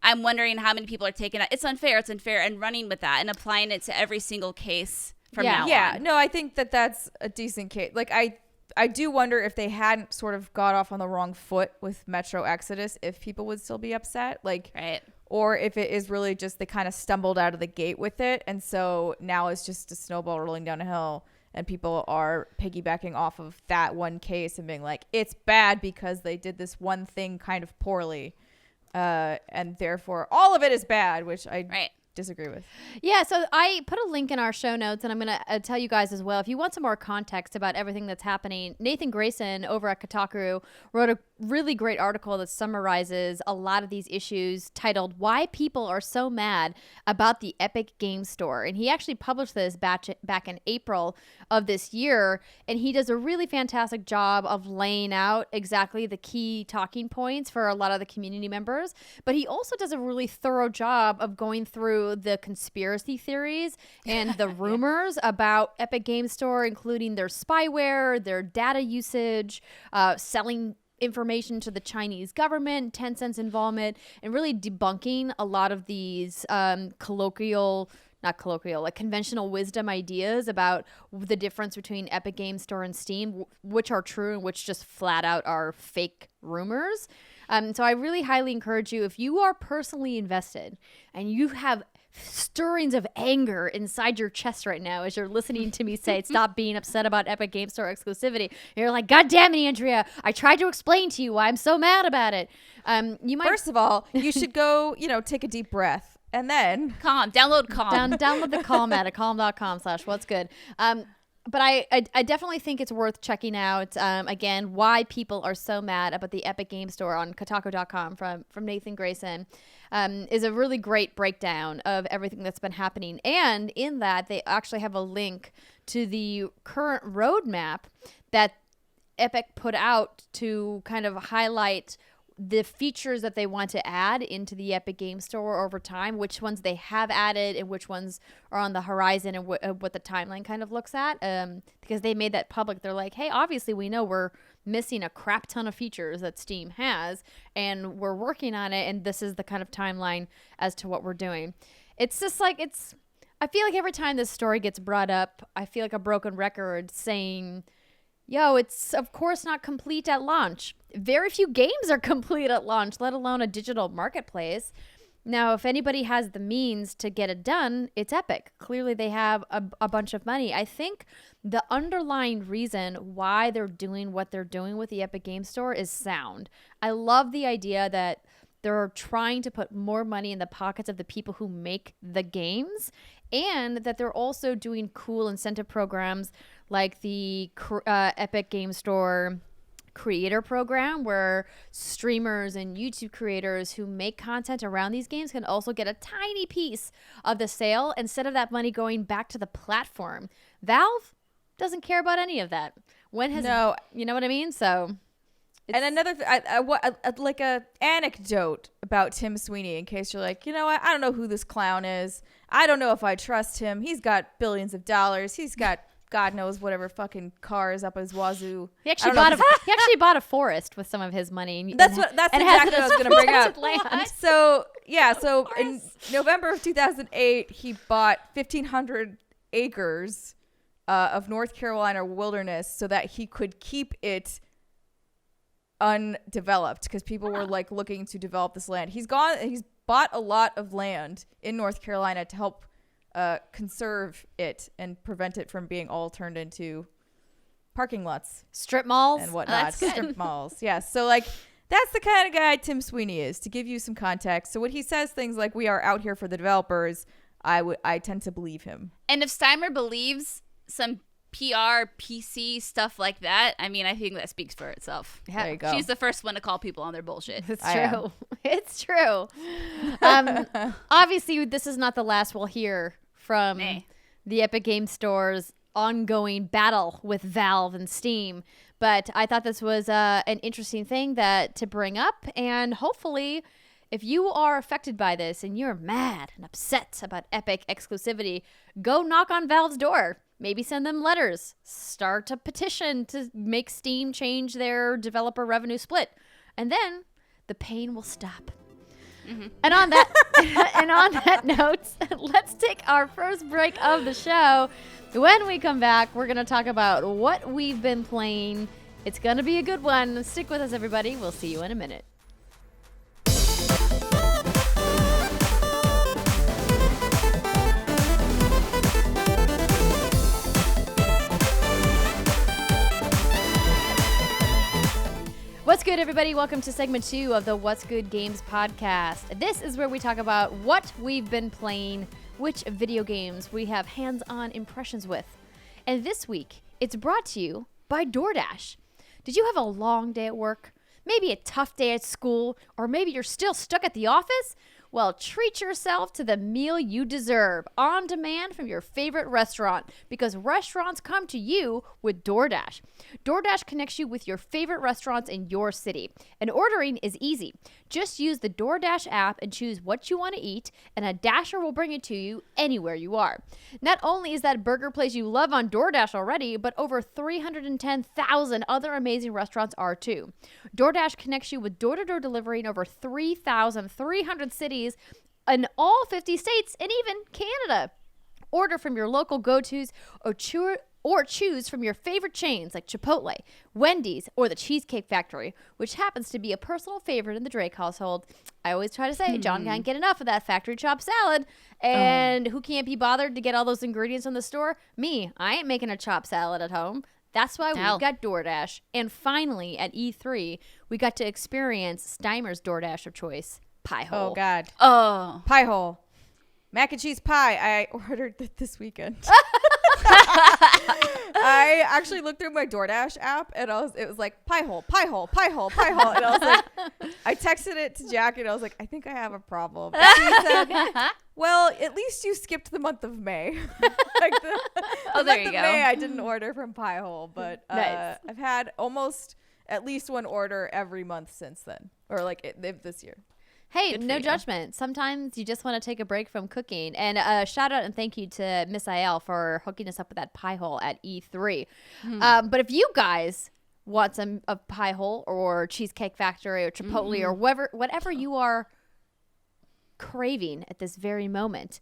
I'm wondering how many people are taking that. It's unfair, and running with that and applying it to every single case from now on. Yeah, no, I think that's a decent case. Like, I do wonder if they hadn't sort of got off on the wrong foot with Metro Exodus, if people would still be upset. Like, right. Or if it is really just they kind of stumbled out of the gate with it. And so now it's just a snowball rolling down a hill. And people are piggybacking off of that one case and being like, it's bad because they did this one thing kind of poorly. And therefore all of it is bad, which I disagree with. Yeah, so I put a link in our show notes, and I'm going to tell you guys as well, if you want some more context about everything that's happening, Nathan Grayson over at Kotaku wrote really great article that summarizes a lot of these issues titled Why People Are So Mad About the Epic Game Store. And he actually published this back in April of this year. And he does a really fantastic job of laying out exactly the key talking points for a lot of the community members. But he also does a really thorough job of going through the conspiracy theories and the rumors about Epic Game Store, including their spyware, their data usage, selling information to the Chinese government, Tencent's involvement, and really debunking a lot of these conventional wisdom ideas about the difference between Epic Game Store and Steam, which are true and which just flat out are fake rumors. So I really highly encourage you, if you are personally invested and you have stirrings of anger inside your chest right now as you're listening to me say stop being upset about Epic Game Store exclusivity, you're like, God damn it, Andrea, I tried to explain to you why I'm so mad about it. You might First of all, you should go, take a deep breath and then download Calm. Download the Calm at calm.com/what's-good. But I definitely think it's worth checking out, again, why people are so mad about the Epic Game Store on Kotaku.com from Nathan Grayson. Is a really great breakdown of everything that's been happening. And in that, they actually have a link to the current roadmap that Epic put out to kind of highlight the features that they want to add into the Epic Game Store over time, which ones they have added and which ones are on the horizon, and what the timeline kind of looks at. Because they made that public. They're like, hey, obviously we know we're missing a crap ton of features that Steam has, and we're working on it, and this is the kind of timeline as to what we're doing. It's just like, I feel like every time this story gets brought up, I feel like a broken record saying, yo, it's of course not complete at launch. Very few games are complete at launch, let alone a digital marketplace. Now, if anybody has the means to get it done, it's Epic. Clearly, they have a bunch of money. I think the underlying reason why they're doing what they're doing with the Epic Game Store is sound. I love the idea that they're trying to put more money in the pockets of the people who make the games, and that they're also doing cool incentive programs like the Epic Game Store creator program, where streamers and YouTube creators who make content around these games can also get a tiny piece of the sale instead of that money going back to the platform. Valve doesn't care about any of that. No, you know what I mean? So, and another like a anecdote about Tim Sweeney, in case you're like, I don't know who this clown is. I don't know if I trust him. He's got billions of dollars. He's got God knows whatever fucking cars up his wazoo. He actually bought a forest with some of his money. That's exactly what I was going to bring up. So in November of 2008, he bought 1,500 acres of North Carolina wilderness so that he could keep it undeveloped, because people were like looking to develop this land. He's bought a lot of land in North Carolina to help conserve it and prevent it from being all turned into parking lots, strip malls, and whatnot. Strip malls, yes. So like, that's the kind of guy Tim Sweeney is. To give you some context, so when he says things like "we are out here for the developers," I tend to believe him. And if Steimer believes some PR, PC stuff like that, I mean, I think that speaks for itself. Yeah. There you go. She's the first one to call people on their bullshit. It's true. It's true. Obviously, this is not the last we'll hear from the Epic Game Store's ongoing battle with Valve and Steam. But I thought this was an interesting thing to bring up. And hopefully, if you are affected by this and you're mad and upset about Epic exclusivity, go knock on Valve's door. Maybe send them letters. Start a petition to make Steam change their developer revenue split. And then the pain will stop. Mm-hmm. And on that note, let's take our first break of the show. When we come back, we're going to talk about what we've been playing. It's going to be a good one. Stick with us, everybody. We'll see you in a minute. What's good, everybody? Welcome to segment 2 of the What's Good Games podcast. This is where we talk about what we've been playing, which video games we have hands-on impressions with. And this week, it's brought to you by DoorDash. Did you have a long day at work? Maybe a tough day at school, or maybe you're still stuck at the office? Well, treat yourself to the meal you deserve on demand from your favorite restaurant, because restaurants come to you with DoorDash. DoorDash connects you with your favorite restaurants in your city, and ordering is easy. Just use the DoorDash app and choose what you want to eat, and a Dasher will bring it to you anywhere you are. Not only is that burger place you love on DoorDash already, but over 310,000 other amazing restaurants are too. DoorDash connects you with door-to-door delivery in over 3,300 cities in all 50 states and even Canada. Order from your local go-tos or choose from your favorite chains like Chipotle, Wendy's, or the Cheesecake Factory, which happens to be a personal favorite in the Drake household. I always try to say, John can't get enough of that factory chopped salad. And who can't be bothered to get all those ingredients from the store? Me. I ain't making a chopped salad at home. That's why we've got DoorDash. And finally, at E3, we got to experience Steimer's DoorDash of choice, Pie Hole. Oh, God. Oh. Pie Hole. Mac and cheese pie. I ordered it this weekend. I actually looked through my DoorDash app and it was like pie hole, pie hole, pie hole, pie hole. And I was like, I texted it to Jack and I was like, I think I have a problem. And he said, well, at least you skipped the month of May. Like the there month you of go. May, I didn't order from Pie Hole, but Nice. I've had almost at least one order every month since then, or like this year. Hey, Good for no you. judgment. Sometimes you just want to take a break from cooking. And shout out and thank you to Miss IL for hooking us up with that pie hole at E3. But if you guys want some of Pie Hole or Cheesecake Factory or Chipotle or whatever you are craving at this very moment,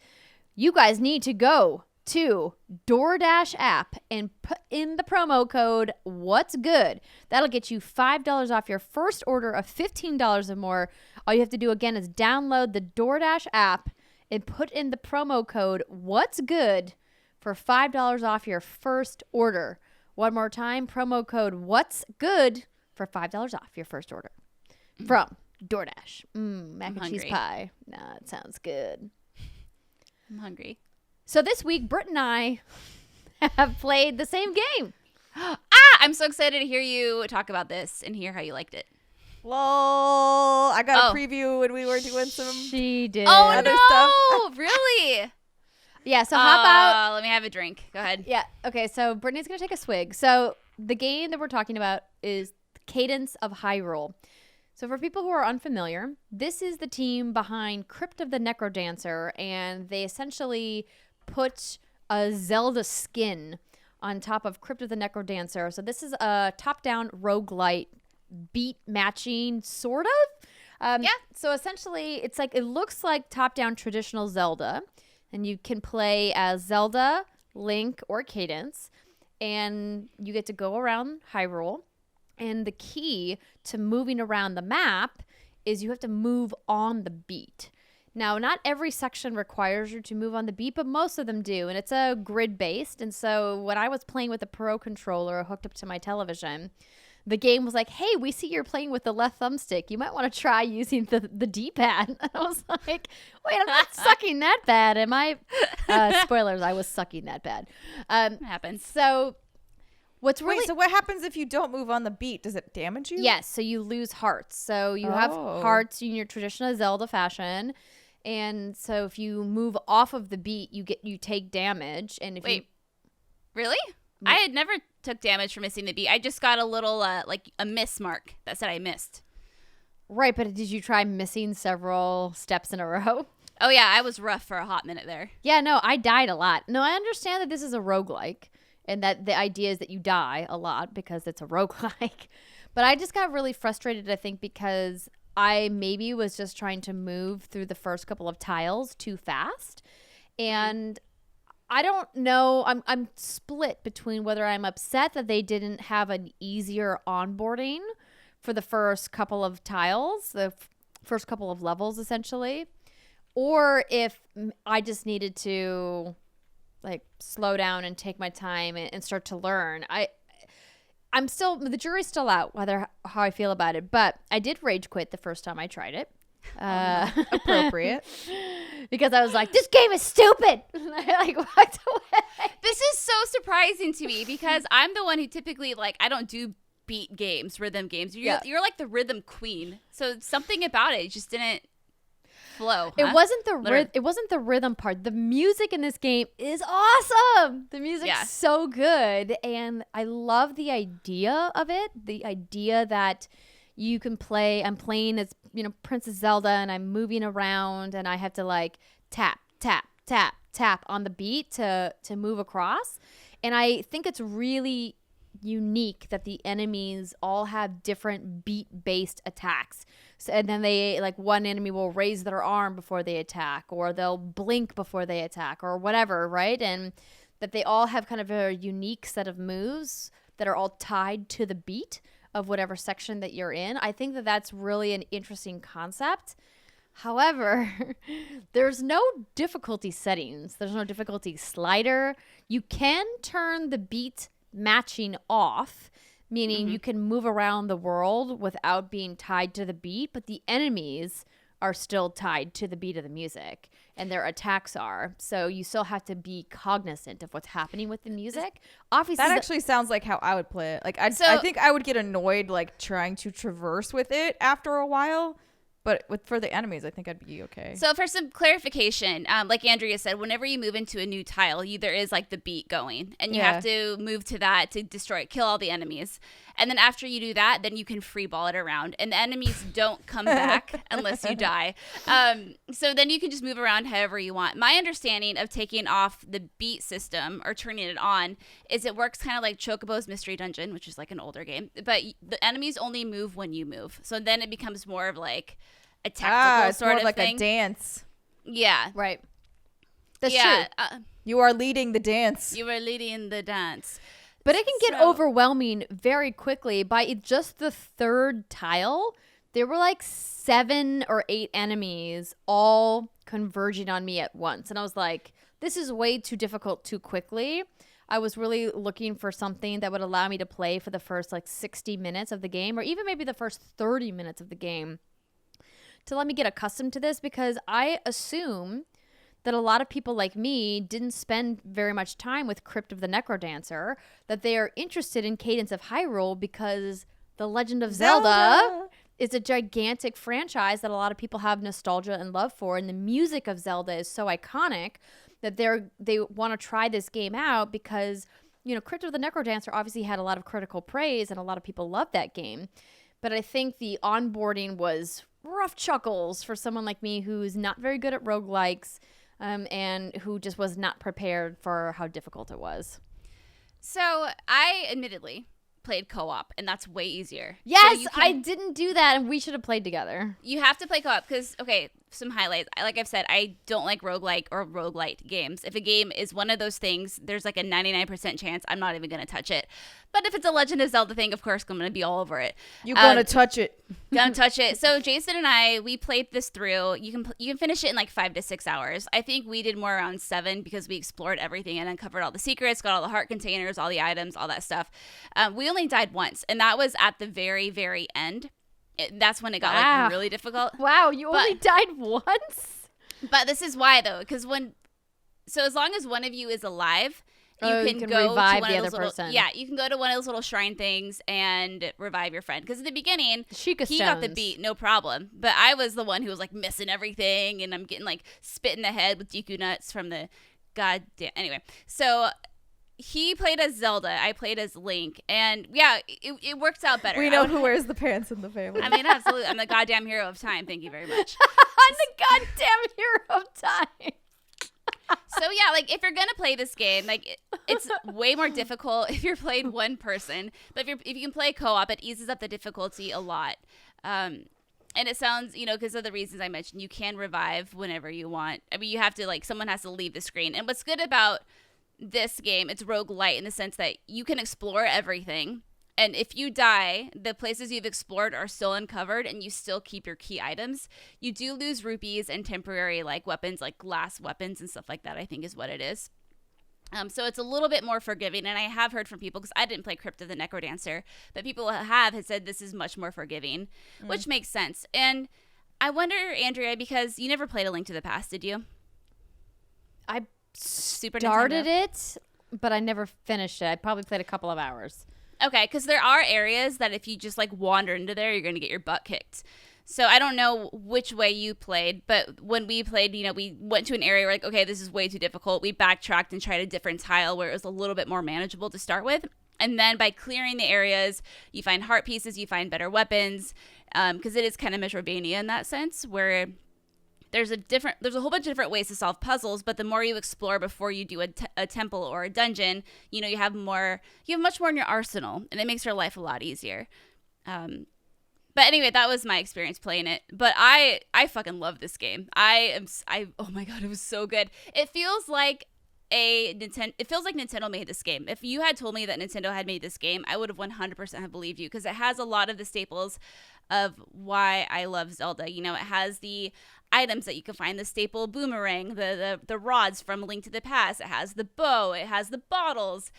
you guys need to go to DoorDash app and put in the promo code What's Good. That'll get you $5 off your first order of $15 or more. All you have to do again is download the DoorDash app and put in the promo code What's Good for $5 off your first order. One more time, promo code What's Good for $5 off your first order from DoorDash. Mac and cheese hungry. pie. Nah, it sounds good. I'm hungry. So this week, Britt and I have played the same game. I'm so excited to hear you talk about this and hear how you liked it. Lol. I got a preview when we were doing some. She did. Oh, Other no. Really? Yeah, so how about... Let me have a drink. Go ahead. Yeah, okay, so Brittany's going to take a swig. So the game that we're talking about is Cadence of Hyrule. So for people who are unfamiliar, this is the team behind Crypt of the Necrodancer, and they essentially put a Zelda skin on top of Crypt of the Necrodancer. So this is a top-down roguelite beat matching, sort of. Yeah. So essentially, it's like, it looks like top-down traditional Zelda, and you can play as Zelda, Link, or Cadence, and you get to go around Hyrule. And the key to moving around the map is you have to move on the beat. Now, not every section requires you to move on the beat, but most of them do. And it's a grid-based. And so when I was playing with a Pro controller hooked up to my television, the game was like, hey, we see you're playing with the left thumbstick. You might want to try using the D-pad. And I was like, wait, I'm not sucking that bad, am I? Spoilers, I was sucking that bad. It happens. So... What's really... Wait, so what happens if you don't move on the beat? Does it damage you? Yes, so you lose hearts. So you have hearts in your traditional Zelda fashion. And so if you move off of the beat, you take damage. And if Wait, really? I had never took damage for missing the beat. I just got a little, like a miss mark that said I missed. Right, but did you try missing several steps in a row? Oh, yeah, I was rough for a hot minute there. Yeah, no, I died a lot. No, I understand that this is a roguelike. And that the idea is that you die a lot because it's a roguelike. But I just got really frustrated, I think, because I maybe was just trying to move through the first couple of tiles too fast. And I don't know. I'm split between whether I'm upset that they didn't have an easier onboarding for the first couple of tiles, the first couple of levels, essentially. Or if I just needed to... like slow down and take my time and start to learn. I'm still, the jury's still out how I feel about it, but I did rage quit the first time I tried it. Appropriate. Because I was like, this game is stupid. And I like walked away. This is so surprising to me because I'm the one who typically, like, I don't do beat games, rhythm games. You're like the rhythm queen. So something about it just didn't flow. It wasn't the rhythm part. The music in this game is awesome. The music's so good, and I love the idea of it. The idea that you can play. I'm playing as Princess Zelda, and I'm moving around, and I have to like tap tap tap tap on the beat to move across. And I think it's really unique that the enemies all have different beat-based attacks. So, and then they, like, one enemy will raise their arm before they attack, or they'll blink before they attack, or whatever, right? And that they all have kind of a unique set of moves that are all tied to the beat of whatever section that you're in. I think that that's really an interesting concept. However, there's no difficulty settings. There's no difficulty slider. You can turn the beat matching off, meaning you can move around the world without being tied to the beat, but the enemies are still tied to the beat of the music, and their attacks are. So you still have to be cognizant of what's happening with the music. Obviously, that actually sounds like how I would play it. Like I think I would get annoyed like trying to traverse with it after a while. But for the enemies, I think I'd be okay. So for some clarification, like Andrea said, whenever you move into a new tile, there is like the beat going, and you have to move to that to destroy it, kill all the enemies. And then after you do that, then you can free ball it around, and the enemies don't come back unless you die. So then you can just move around however you want. My understanding of taking off the beat system or turning it on is it works kind of like Chocobo's Mystery Dungeon, which is like an older game, but the enemies only move when you move. So then it becomes more of like a tactical it's sort more of like thing. a dance. Yeah. right. That's true. You are leading the dance. You are leading the dance. But it can get overwhelming very quickly. By just the third tile, there were like 7 or 8 enemies all converging on me at once. And I was like, this is way too difficult too quickly. I was really looking for something that would allow me to play for the first like 60 minutes of the game, or even maybe the first 30 minutes of the game, to let me get accustomed to this, because I assume that a lot of people like me didn't spend very much time with Crypt of the Necrodancer, that they are interested in Cadence of Hyrule because The Legend of Zelda is a gigantic franchise that a lot of people have nostalgia and love for, and the music of Zelda is so iconic that they want to try this game out because, Crypt of the Necrodancer obviously had a lot of critical praise and a lot of people loved that game. But I think the onboarding was rough chuckles for someone like me who's not very good at roguelikes, and who just was not prepared for how difficult it was. So I admittedly played co-op, and that's way easier. Yes, so I didn't do that, and we should have played together. You have to play co-op because, some highlights. Like I've said, I don't like roguelike or roguelite games. If a game is one of those things, there's like a 99% chance I'm not even going to touch it. But if it's a Legend of Zelda thing, of course, I'm going to be all over it. You're going to touch it. Gonna touch it. So Jason and I, we played this through. You can finish it in like 5 to 6 hours. I think we did more around 7 because we explored everything and uncovered all the secrets, got all the heart containers, all the items, all that stuff. We only died once, and that was at the very, very end. That's when it got like really difficult. Wow, you only died once? But this is why, though, because as long as one of you is alive, you can go revive to one the of other those little, person. Yeah, you can go to one of those little shrine things and revive your friend. Because at the beginning, he got the beat, no problem. But I was the one who was like missing everything, and I'm getting like spit in the head with Deku nuts from the goddamn. Anyway, so he played as Zelda, I played as Link, and it works out better. We know who wears the pants in the family. I mean, absolutely. I'm the goddamn hero of time. Thank you very much. I'm the goddamn hero of time. So like if you're gonna play this game, like it's way more difficult if you're playing one person. But if you can play co-op, it eases up the difficulty a lot. And it sounds, because of the reasons I mentioned, you can revive whenever you want. I mean, you have to someone has to leave the screen. And what's good about this game, it's roguelite in the sense that you can explore everything. And if you die, the places you've explored are still uncovered and you still keep your key items. You do lose rupees and temporary weapons, like glass weapons and stuff like that, I think is what it is. So it's a little bit more forgiving. And I have heard from people, because I didn't play Crypt of the Necrodancer, but people have said this is much more forgiving, which makes sense. And I wonder, Andrea, because you never played A Link to the Past, did you? I started it, but I never finished it. I probably played a couple of hours. Okay, because there are areas that if you just like wander into there, you're going to get your butt kicked. So I don't know which way you played, but when we played, we went to an area where like, okay, this is way too difficult. We backtracked and tried a different tile where it was a little bit more manageable to start with. And then by clearing the areas, you find heart pieces, you find better weapons, because it is kind of Metroidvania in that sense, where there's a whole bunch of different ways to solve puzzles, but the more you explore before you do a temple or a dungeon, you have much more in your arsenal, and it makes your life a lot easier. But anyway, that was my experience playing it. But I fucking love this game. Oh my god, it was so good. It feels like Nintendo made this game. If you had told me that Nintendo had made this game, I would have 100% have believed you, because it has a lot of the staples of why I love Zelda. It has the items that you can find, the staple boomerang, the rods from Link to the Past. It has the bow. It has the bottles.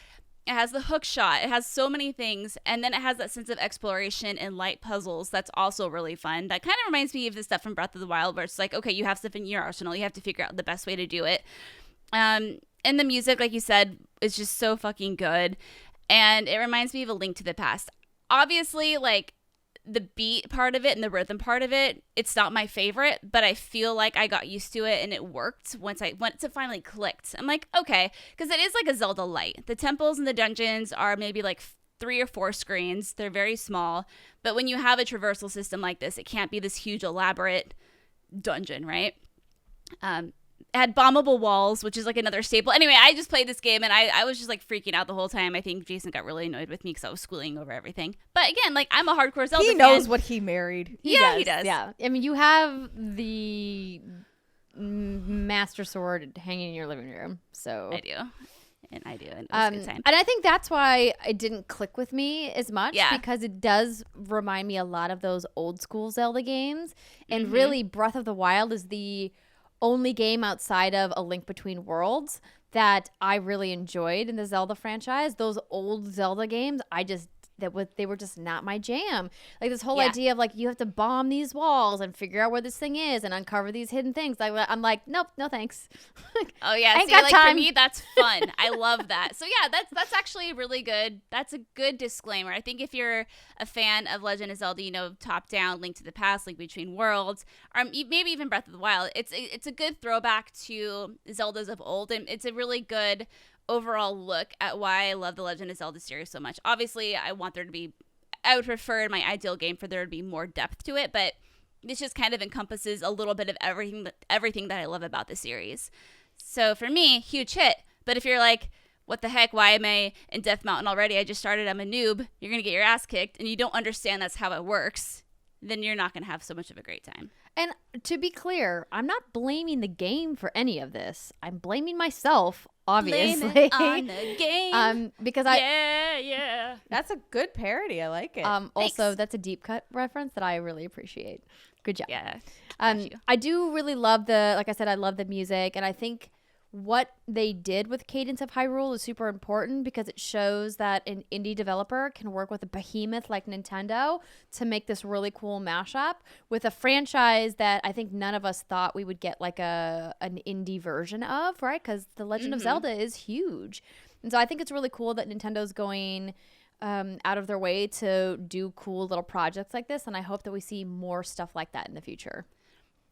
It has the hook shot. It has so many things. And then it has that sense of exploration and light puzzles that's also really fun. That kind of reminds me of the stuff from Breath of the Wild, where it's like, okay, you have stuff in your arsenal. You have to figure out the best way to do it. And the music, like you said, is just so fucking good. And it reminds me of A Link to the Past. Obviously, like, the beat part of it and the rhythm part of it, it's not my favorite, but I feel like I got used to it and it worked once it finally clicked. I'm like, okay, because it is like a Zelda light. The temples and the dungeons are maybe like 3 or 4 screens. They're very small, but when you have a traversal system like this, it can't be this huge elaborate dungeon, right? It had bombable walls, which is like another staple. Anyway, I just played this game and I was just like freaking out the whole time. I think Jason got really annoyed with me because I was squealing over everything. But again, like, I'm a hardcore Zelda fan. He knows what he married. He does. Yeah. I mean, you have the Master Sword hanging in your living room. So I do. And it was a good time. And I think that's why it didn't click with me as much, Yeah. because it does remind me a lot of those old school Zelda games. And really, Breath of the Wild is the only game outside of A Link Between Worlds that I really enjoyed in the Zelda franchise. Those old Zelda games, they were just not my jam. Like, this whole idea of like, you have to bomb these walls and figure out where this thing is and uncover these hidden things. I'm like, nope, no thanks. Oh yeah, ain't see, got like time. For me, that's fun. I love that. So yeah, that's actually really good. That's a good disclaimer. I think if you're a fan of Legend of Zelda, top down, Link to the Past, Link Between Worlds, or maybe even Breath of the Wild, it's a good throwback to Zeldas of old, and it's a really good overall look at why I love the Legend of Zelda series so much. Obviously, I would prefer in my ideal game for there to be more depth to it, but this just kind of encompasses a little bit of everything that I love about the series. So for me, huge hit. But if you're like, what the heck, why am I in Death Mountain already? I just started, I'm a noob. You're going to get your ass kicked, and you don't understand that's how it works, then you're not going to have so much of a great time. And to be clear, I'm not blaming the game for any of this. I'm blaming myself, obviously. Blame it on the game. Because yeah. That's a good parody. I like it. also, that's a deep cut reference that I really appreciate. Good job. Yeah. I do really love like I said, I love the music, and I think what they did with Cadence of Hyrule is super important, because it shows that an indie developer can work with a behemoth like Nintendo to make this really cool mashup with a franchise that I think none of us thought we would get like an indie version of, right? Because The Legend of Zelda is huge. And so I think it's really cool that Nintendo's going out of their way to do cool little projects like this, and I hope that we see more stuff like that in the future.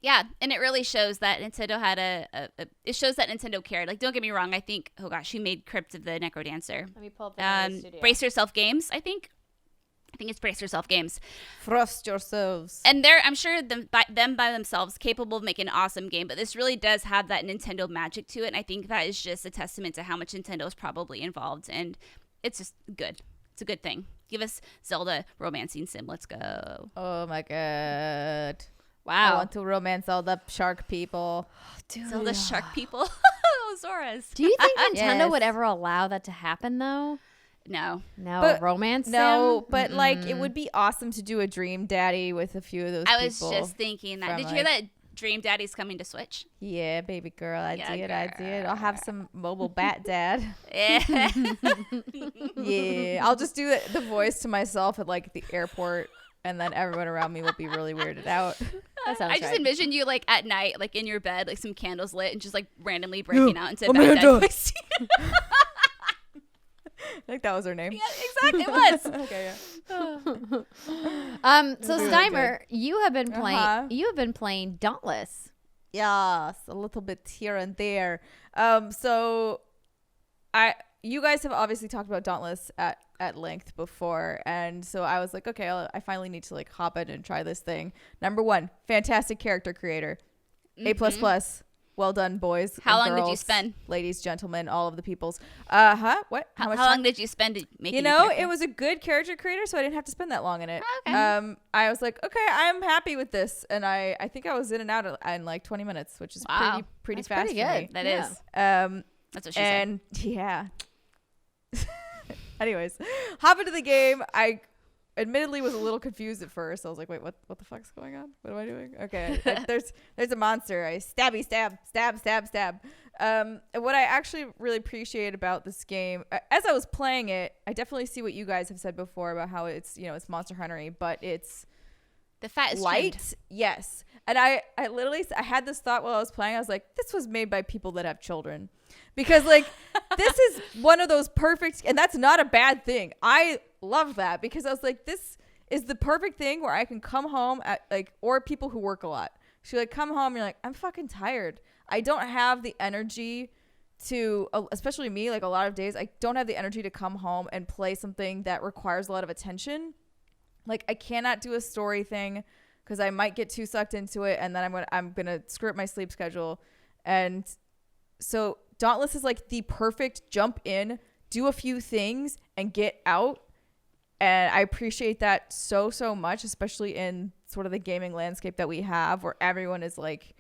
Yeah, and it really shows that Nintendo had it shows that Nintendo cared. Like, don't get me wrong, I think, oh gosh, who made Crypt of the Necrodancer? Let me pull up the studio. Brace Yourself Games, I think it's Brace Yourself Games. Frost yourselves. And I'm sure them by themselves capable of making an awesome game, but this really does have that Nintendo magic to it, and I think that is just a testament to how much Nintendo is probably involved, and it's just good. It's a good thing. Give us Zelda romancing sim. Let's go. Oh my god. Wow. I want to romance all the shark people. Dude. Zelda shark people. Zoras. Do you think Nintendo Yes. would ever allow that to happen, though? No. No, But- romance No, sim? but like it would be awesome to do a Dream Daddy with a few of those I was people. just thinking that. from, Did you hear like- that Dream Daddy's coming to Switch? Yeah, baby girl, I Yeah, did. I'll have some mobile bat dad. Yeah. Yeah, I'll just do the voice to myself at like the airport, and then everyone around me will be really weirded out. That sounds I just right. envision you like at night, like in your bed, like some candles lit, and just like randomly breaking out into Amanda. bad dad voice. think that was her name. Yeah, exactly. It was. Okay, yeah. So Steimer, you have been playing. You have been playing Dauntless. Yes, a little bit here and there. So you guys have obviously talked about Dauntless at length before, and so I was like, okay, I finally need to like hop in and try this thing. Number one, fantastic character creator, A++. Well done, boys. How and long did you girls, spend? ladies, gentlemen, all of the peoples. What? How much long time? did you spend making? It was a good character creator, so I didn't have to spend that long in it. Okay. I was like, okay, I'm happy with this, and I think I was in and out in like 20 minutes, which is Wow. pretty That's fast. pretty for good. me. That is. That's what she And yeah. Anyways, hop into the game. I admittedly was a little confused at first. I was like, wait, what the fuck's going on? What am I doing? Okay. There's a monster. I stab. And what I actually really appreciate about this game, as I was playing it, I definitely see what you guys have said before about how it's, it's Monster Hunter-y, but it's The fat is light. trimmed. Yes. And I literally, I had this thought while I was playing. I was like, this was made by people that have children, because like this is one of those perfect, and that's not a bad thing. I love that, because I was like, this is the perfect thing where I can come home at like, or people who work a lot. So you like come home, you're like, I'm fucking tired. I don't have the energy to, especially me, like a lot of days, I don't have the energy to come home and play something that requires a lot of attention. Like I cannot do a story thing because I might get too sucked into it, and then I'm gonna screw up my sleep schedule. And so Dauntless is like the perfect jump in, do a few things, and get out. And I appreciate that so much, especially in sort of the gaming landscape that we have, where everyone is like,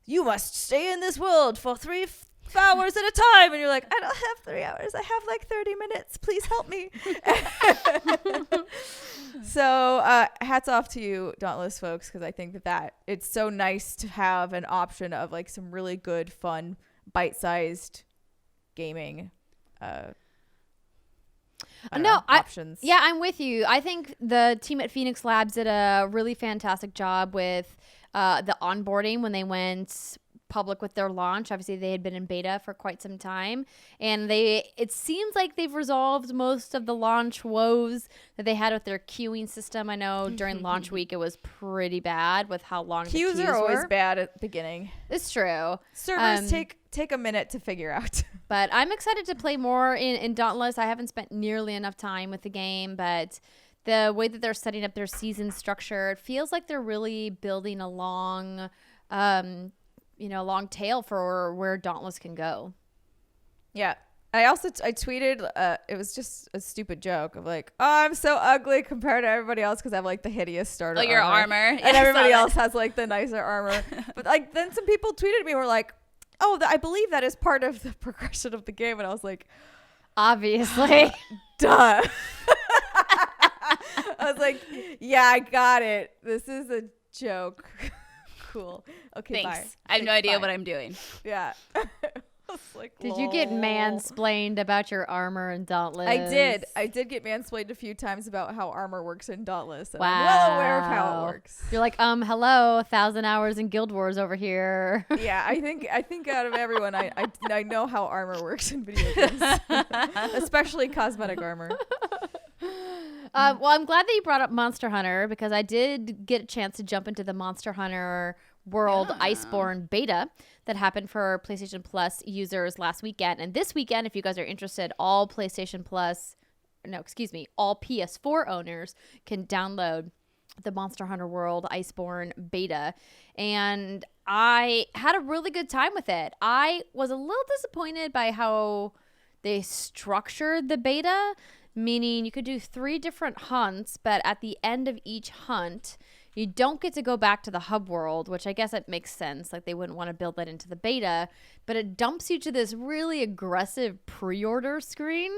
you must stay in this world for 3 hours at a time, and you're like, I don't have 3 hours, I have like 30 minutes, please help me. So hats off to you, Dauntless folks, because I think that it's so nice to have an option of like some really good, fun, bite-sized gaming options. Yeah, I'm with you. I think the team at Phoenix Labs did a really fantastic job with the onboarding when they went public with their launch. Obviously, they had been in beta for quite some time, and it seems like they've resolved most of the launch woes that they had with their queuing system. I know during launch week it was pretty bad with how long queues are always bad at the beginning. It's true. Servers take a minute to figure out. But I'm excited to play more in Dauntless. I haven't spent nearly enough time with the game, but the way that they're setting up their season structure, it feels like they're really building a long long tail for where Dauntless can go. Yeah. I tweeted, it was just a stupid joke of like, oh, I'm so ugly compared to everybody else because I have like the hideous starter your armor. And Yeah, everybody else has like the nicer armor. But like then some people tweeted me and were like, oh, I believe that is part of the progression of the game. And I was like, obviously. Duh. I was like, yeah, I got it. This is a joke. Cool. Okay, Thanks. bye. I have no idea what I'm doing. Yeah. I was like, Did you get lol. mansplained about your armor in Dauntless? I did get mansplained a few times about how armor works in Dauntless. And Wow. I'm well aware of how it works. You're like, hello, 1,000 hours in Guild Wars over here. Yeah, I think out of everyone, I know how armor works in video games, especially cosmetic armor. Well, I'm glad that you brought up Monster Hunter, because I did get a chance to jump into the Monster Hunter World Iceborne beta that happened for PlayStation Plus users last weekend. And this weekend, if you guys are interested, all PS4 owners can download the Monster Hunter World Iceborne beta. And I had a really good time with it. I was a little disappointed by how they structured the beta, meaning you could do 3 different hunts, but at the end of each hunt, you don't get to go back to the hub world, which I guess it makes sense. Like they wouldn't want to build that into the beta, but it dumps you to this really aggressive pre-order screen.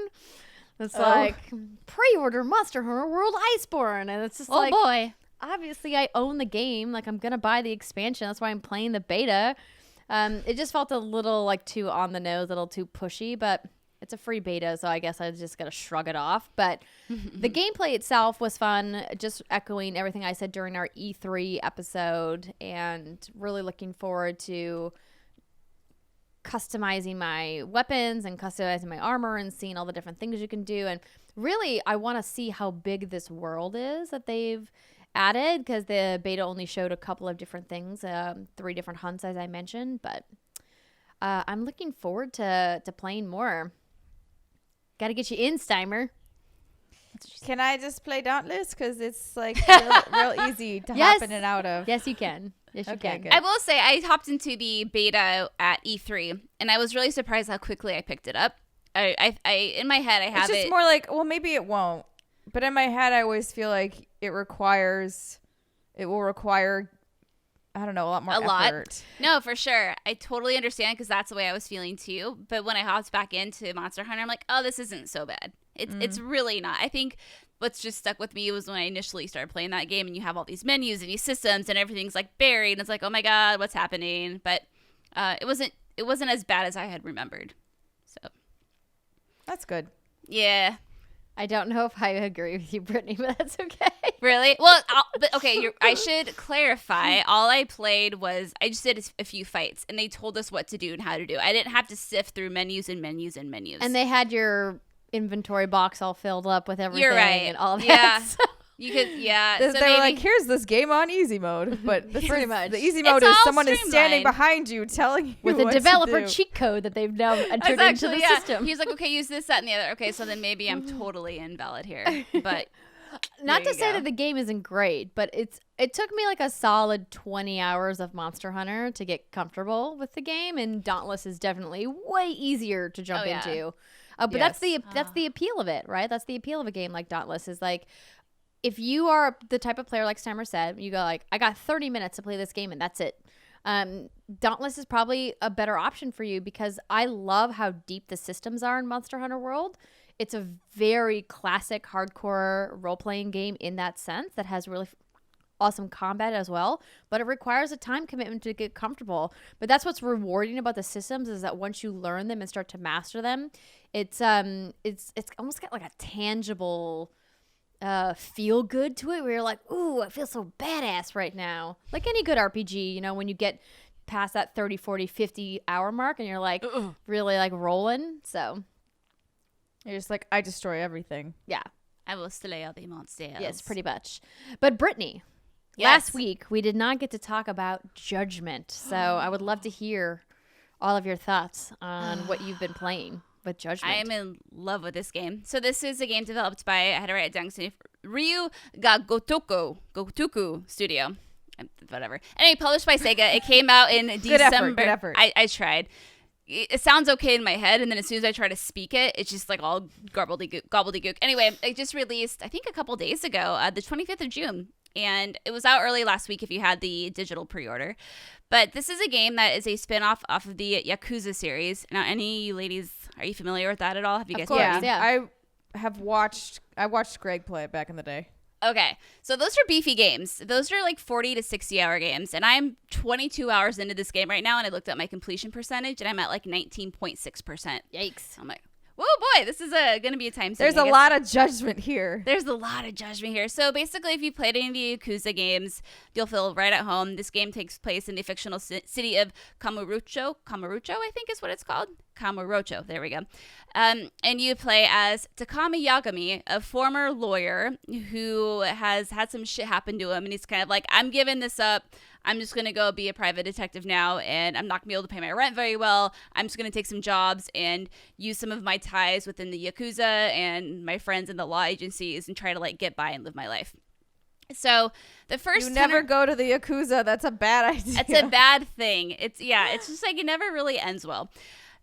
It's like, pre-order Monster Hunter World Iceborne. And it's just Oh boy. Obviously I own the game. Like I'm going to buy the expansion. That's why I'm playing the beta. It just felt a little like too on the nose, a little too pushy, but it's a free beta, so I guess I just got to shrug it off. But the gameplay itself was fun, just echoing everything I said during our E3 episode, and really looking forward to customizing my weapons and customizing my armor and seeing all the different things you can do. And really, I want to see how big this world is that they've added, because the beta only showed a couple of different things, 3 different hunts as I mentioned. But I'm looking forward to playing more. Got to get you in, Steimer. Can I just play Dauntless? Because it's like real easy to hop in and out of. Yes, you can. Yes, you can. Good. I will say I hopped into the beta at E3, and I was really surprised how quickly I picked it up. I in my head I have it. It's just more like, well, maybe it won't. But in my head, I always feel like it will require, I don't know, a lot more effort. No, for sure. I totally understand, because that's the way I was feeling too. But when I hopped back into Monster Hunter, I'm like, oh, this isn't so bad. It's really not. I think what's just stuck with me was when I initially started playing that game, and you have all these menus and these systems, and everything's like buried, and it's like, oh my god, what's happening? But it wasn't as bad as I had remembered. So that's good. Yeah. I don't know if I agree with you, Brittany, but that's okay. Really? Well, but okay, I should clarify. All I played was, I just did a few fights, and they told us what to do and how to do. I didn't have to sift through menus and menus and menus. And they had your inventory box all filled up with everything. You're right. And all that. Yeah. You could, yeah. They were like, here's this game on easy mode. But pretty much. The easy mode is someone is standing behind you telling you with what a developer to do. cheat code that they've now entered into the system. He's like, okay, use this, that, and the other. Okay, so then maybe I'm totally invalid here. But not to say that the game isn't great, but it took me like a solid 20 hours of Monster Hunter to get comfortable with the game, and Dauntless is definitely way easier to jump into. But that's the appeal of it, right? That's the appeal of a game like Dauntless, is like, if you are the type of player like Steimer said, you go like, I got 30 minutes to play this game and that's it. Dauntless is probably a better option for you, because I love how deep the systems are in Monster Hunter World. It's a very classic hardcore role-playing game in that sense, that has really awesome combat as well, but it requires a time commitment to get comfortable. But that's what's rewarding about the systems, is that once you learn them and start to master them, it's almost got like a tangible feel good to it, where you're like, ooh, I feel so badass right now. Like any good RPG, you know, when you get past that 30, 40, 50 hour mark and you're like really like rolling. So you're just like, I destroy everything. Yeah. I will slay all the monsters. Yes, pretty much. But Brittany, last week we did not get to talk about Judgement. So I would love to hear all of your thoughts on what you've been playing with Judgement. I am in love with this game. So this is a game developed by, I had to write it down, Ryu ga Gotoku Studio. Whatever. Anyway, published by Sega. It came out in December. Good effort. I tried. It sounds okay in my head, and then as soon as I try to speak it, it's just like all gobbledygook. Anyway, it just released, I think a couple days ago, the 25th of June. And it was out early last week if you had the digital pre-order. But this is a game that is a spin-off off of the Yakuza series. Now, any you ladies, are you familiar with that at all? Have you guys played? Yeah. I watched Greg play it back in the day. Okay, so those are beefy games. Those are like 40 to 60 hour games. And I'm 22 hours into this game right now, and I looked at my completion percentage, and I'm at like 19.6%. Yikes. I'm like, whoa, boy, this is going to be a time sink. There's a lot of judgment here. There's a lot of judgment here. So basically, if you played any of the Yakuza games, you'll feel right at home. This game takes place in the fictional city of Kamurocho, I think is what it's called. Kamurocho, there we go. And you play as Takami Yagami, a former lawyer who has had some shit happen to him. And he's kind of like, I'm giving this up. I'm just going to go be a private detective now, and I'm not going to be able to pay my rent very well. I'm just going to take some jobs and use some of my ties within the Yakuza and my friends in the law agencies and try to like get by and live my life. So the first you never go to the Yakuza. That's a bad idea. That's a bad thing. It's just like it never really ends well.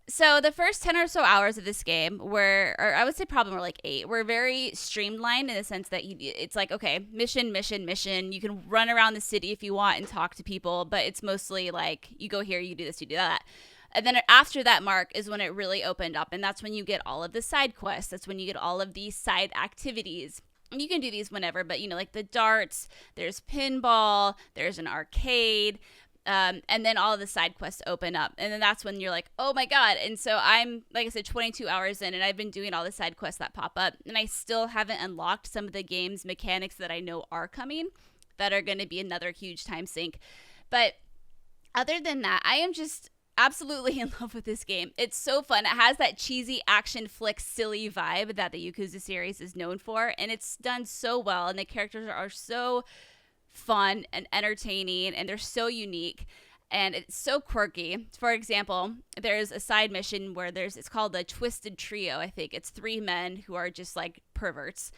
So the first 10 or so hours of this game were, or I would say probably more like 8, were very streamlined in the sense that it's like, okay, mission. You can run around the city if you want and talk to people, but it's mostly like you go here, you do this, you do that. And then after that mark is when it really opened up, and that's when you get all of the side quests. That's when you get all of these side activities. And you can do these whenever, but you know, like the darts, there's pinball, there's an arcade. And then all of the side quests open up. And then that's when you're like, oh my God. And so I'm, like I said, 22 hours in, and I've been doing all the side quests that pop up. And I still haven't unlocked some of the game's mechanics that I know are coming that are going to be another huge time sink. But other than that, absolutely in love with this game. It's so fun. It has that cheesy action flick silly vibe that the Yakuza series is known for, and it's done so well, and the characters are so fun and entertaining, and they're so unique, and it's so quirky. For example, there's a side mission where it's called the Twisted Trio. I think it's 3 men who are just like perverts,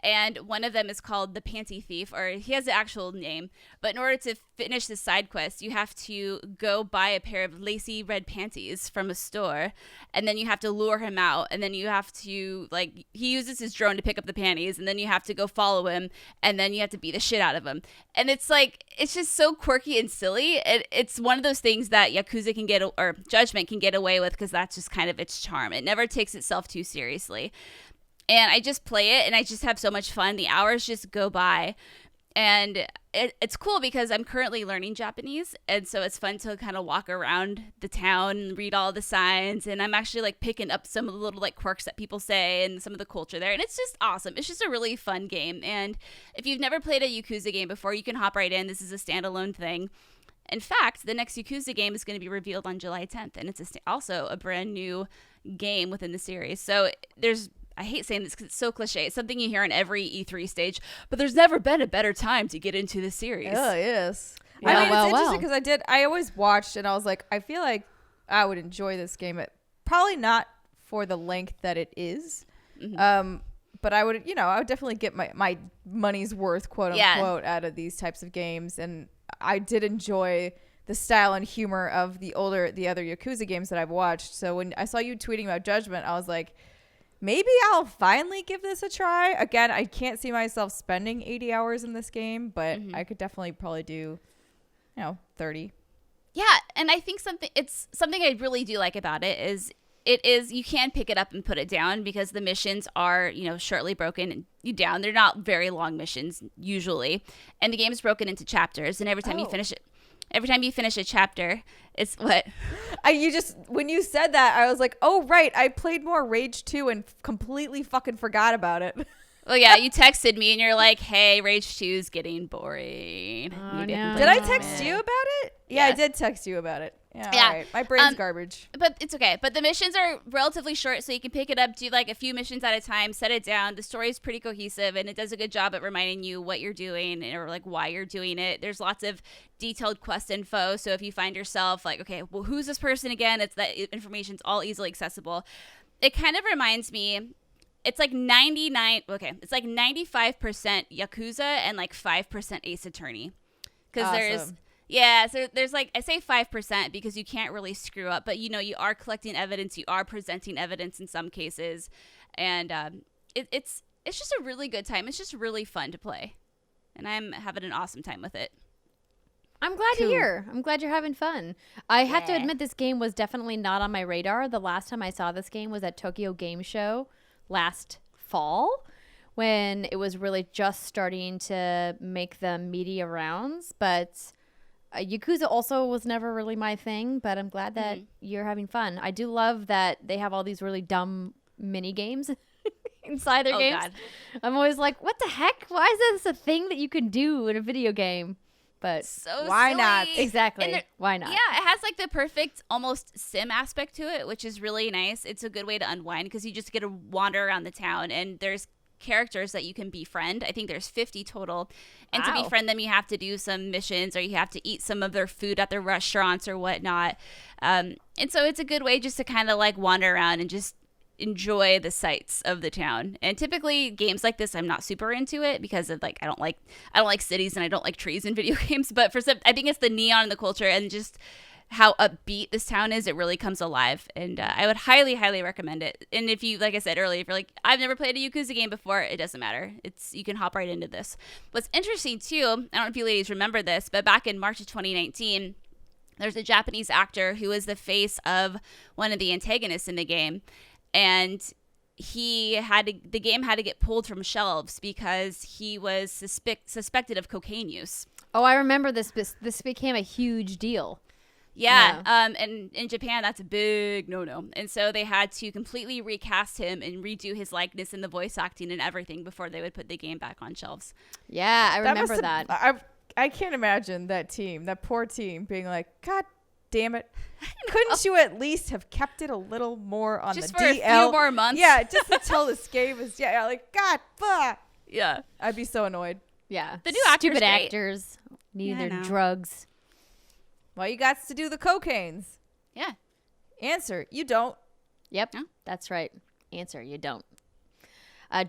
and one of them is called the Panty Thief, or he has the actual name. But in order to finish this side quest, you have to go buy a pair of lacy red panties from a store, and then you have to lure him out, and then you have to, like, he uses his drone to pick up the panties, and then you have to go follow him, and then you have to beat the shit out of him. And it's like, it's just so quirky and silly. It's one of those things that Yakuza can get, or Judgement can get away with, because that's just kind of its charm. It never takes itself too seriously. And I just play it, and I just have so much fun. The hours just go by. And it's cool because I'm currently learning Japanese. And so it's fun to kind of walk around the town and read all the signs. And I'm actually like picking up some of the little like quirks that people say and some of the culture there. And it's just awesome. It's just a really fun game. And if you've never played a Yakuza game before, you can hop right in. This is a standalone thing. In fact, the next Yakuza game is going to be revealed on July 10th. And it's also a brand new game within the series. So I hate saying this because it's so cliche. It's something you hear on every E3 stage, but there's never been a better time to get into the series. Oh, yes. Yeah. I mean, it's interesting because I always watched and I was like, I feel like I would enjoy this game. Probably not for the length that it is. Mm-hmm. But I would definitely get my money's worth, quote unquote, out of these types of games. And I did enjoy the style and humor of the other Yakuza games that I've watched. So when I saw you tweeting about Judgement, I was like, maybe I'll finally give this a try. Again, I can't see myself spending 80 hours in this game, but I could definitely probably do, 30. Yeah, and I think something I really do like about it is you can pick it up and put it down because the missions are, shortly broken down. They're not very long missions usually, and the game is broken into chapters, and every time you finish a chapter, it's what? When you said that, I was like, oh, right. I played more Rage 2 and completely fucking forgot about it. Well, yeah, you texted me and you're like, hey, Rage 2 is getting boring. Oh, no. Did I text you about it? Yeah, I did text you about it. Yeah. All right. My brain's garbage. But it's okay. But the missions are relatively short, so you can pick it up, do like a few missions at a time, set it down. The story is pretty cohesive, and it does a good job at reminding you what you're doing or like why you're doing it. There's lots of detailed quest info, so if you find yourself like, okay, well, who's this person again? It's that information's all easily accessible. It kind of reminds me. It's like 95% Yakuza and like 5% Ace Attorney. Because there's like, I say 5% because you can't really screw up, but you are collecting evidence, you are presenting evidence in some cases, and it's just a really good time. It's just really fun to play, and I'm having an awesome time with it. I'm glad to hear. I'm glad you're having fun. I have to admit this game was definitely not on my radar. The last time I saw this game was at Tokyo Game Show last fall when it was really just starting to make the media rounds, but Yakuza also was never really my thing, but I'm glad that you're having fun. I do love that they have all these really dumb mini games inside their games. God. I'm always like, what the heck? Why is this a thing that you can do in a video game? But why silly. not? Exactly. Why not? Yeah, it has like the perfect almost sim aspect to it, which is really nice. It's a good way to unwind because you just get to wander around the town, and there's characters that you can befriend. I think there's 50 total. And to befriend them, you have to do some missions or you have to eat some of their food at their restaurants or whatnot. And so it's a good way just to kind of like wander around and just enjoy the sights of the town. And typically games like this, I'm not super into it because of like I don't like cities and I don't like trees in video games. But I think it's the neon and the culture and just how upbeat this town is. It really comes alive, and I would highly recommend it. And if you, like I said earlier, if you're like, I've never played a Yakuza game before, it doesn't matter. You can hop right into this. What's interesting too, I don't know if you ladies remember this, but back in March of 2019, there's a Japanese actor who is the face of one of the antagonists in the game. And the game had to get pulled from shelves because he was suspected of cocaine use. Oh, I remember this. This became a huge deal. Yeah. And in Japan, that's a big no-no. And so they had to completely recast him and redo his likeness and the voice acting and everything before they would put the game back on shelves. Yeah, I remember that. I can't imagine that poor team being like, God damn it. Couldn't you at least have kept it a little more on just the for DL? a few more months. Yeah, just until this game is, like, God, fuck. Yeah. I'd be so annoyed. Yeah. The new actor's Stupid great. actors need Yeah, I their know. drugs. Well, you got to do the cocaines. Yeah. Answer, you don't. Yep. Yeah. That's right. Answer, you don't.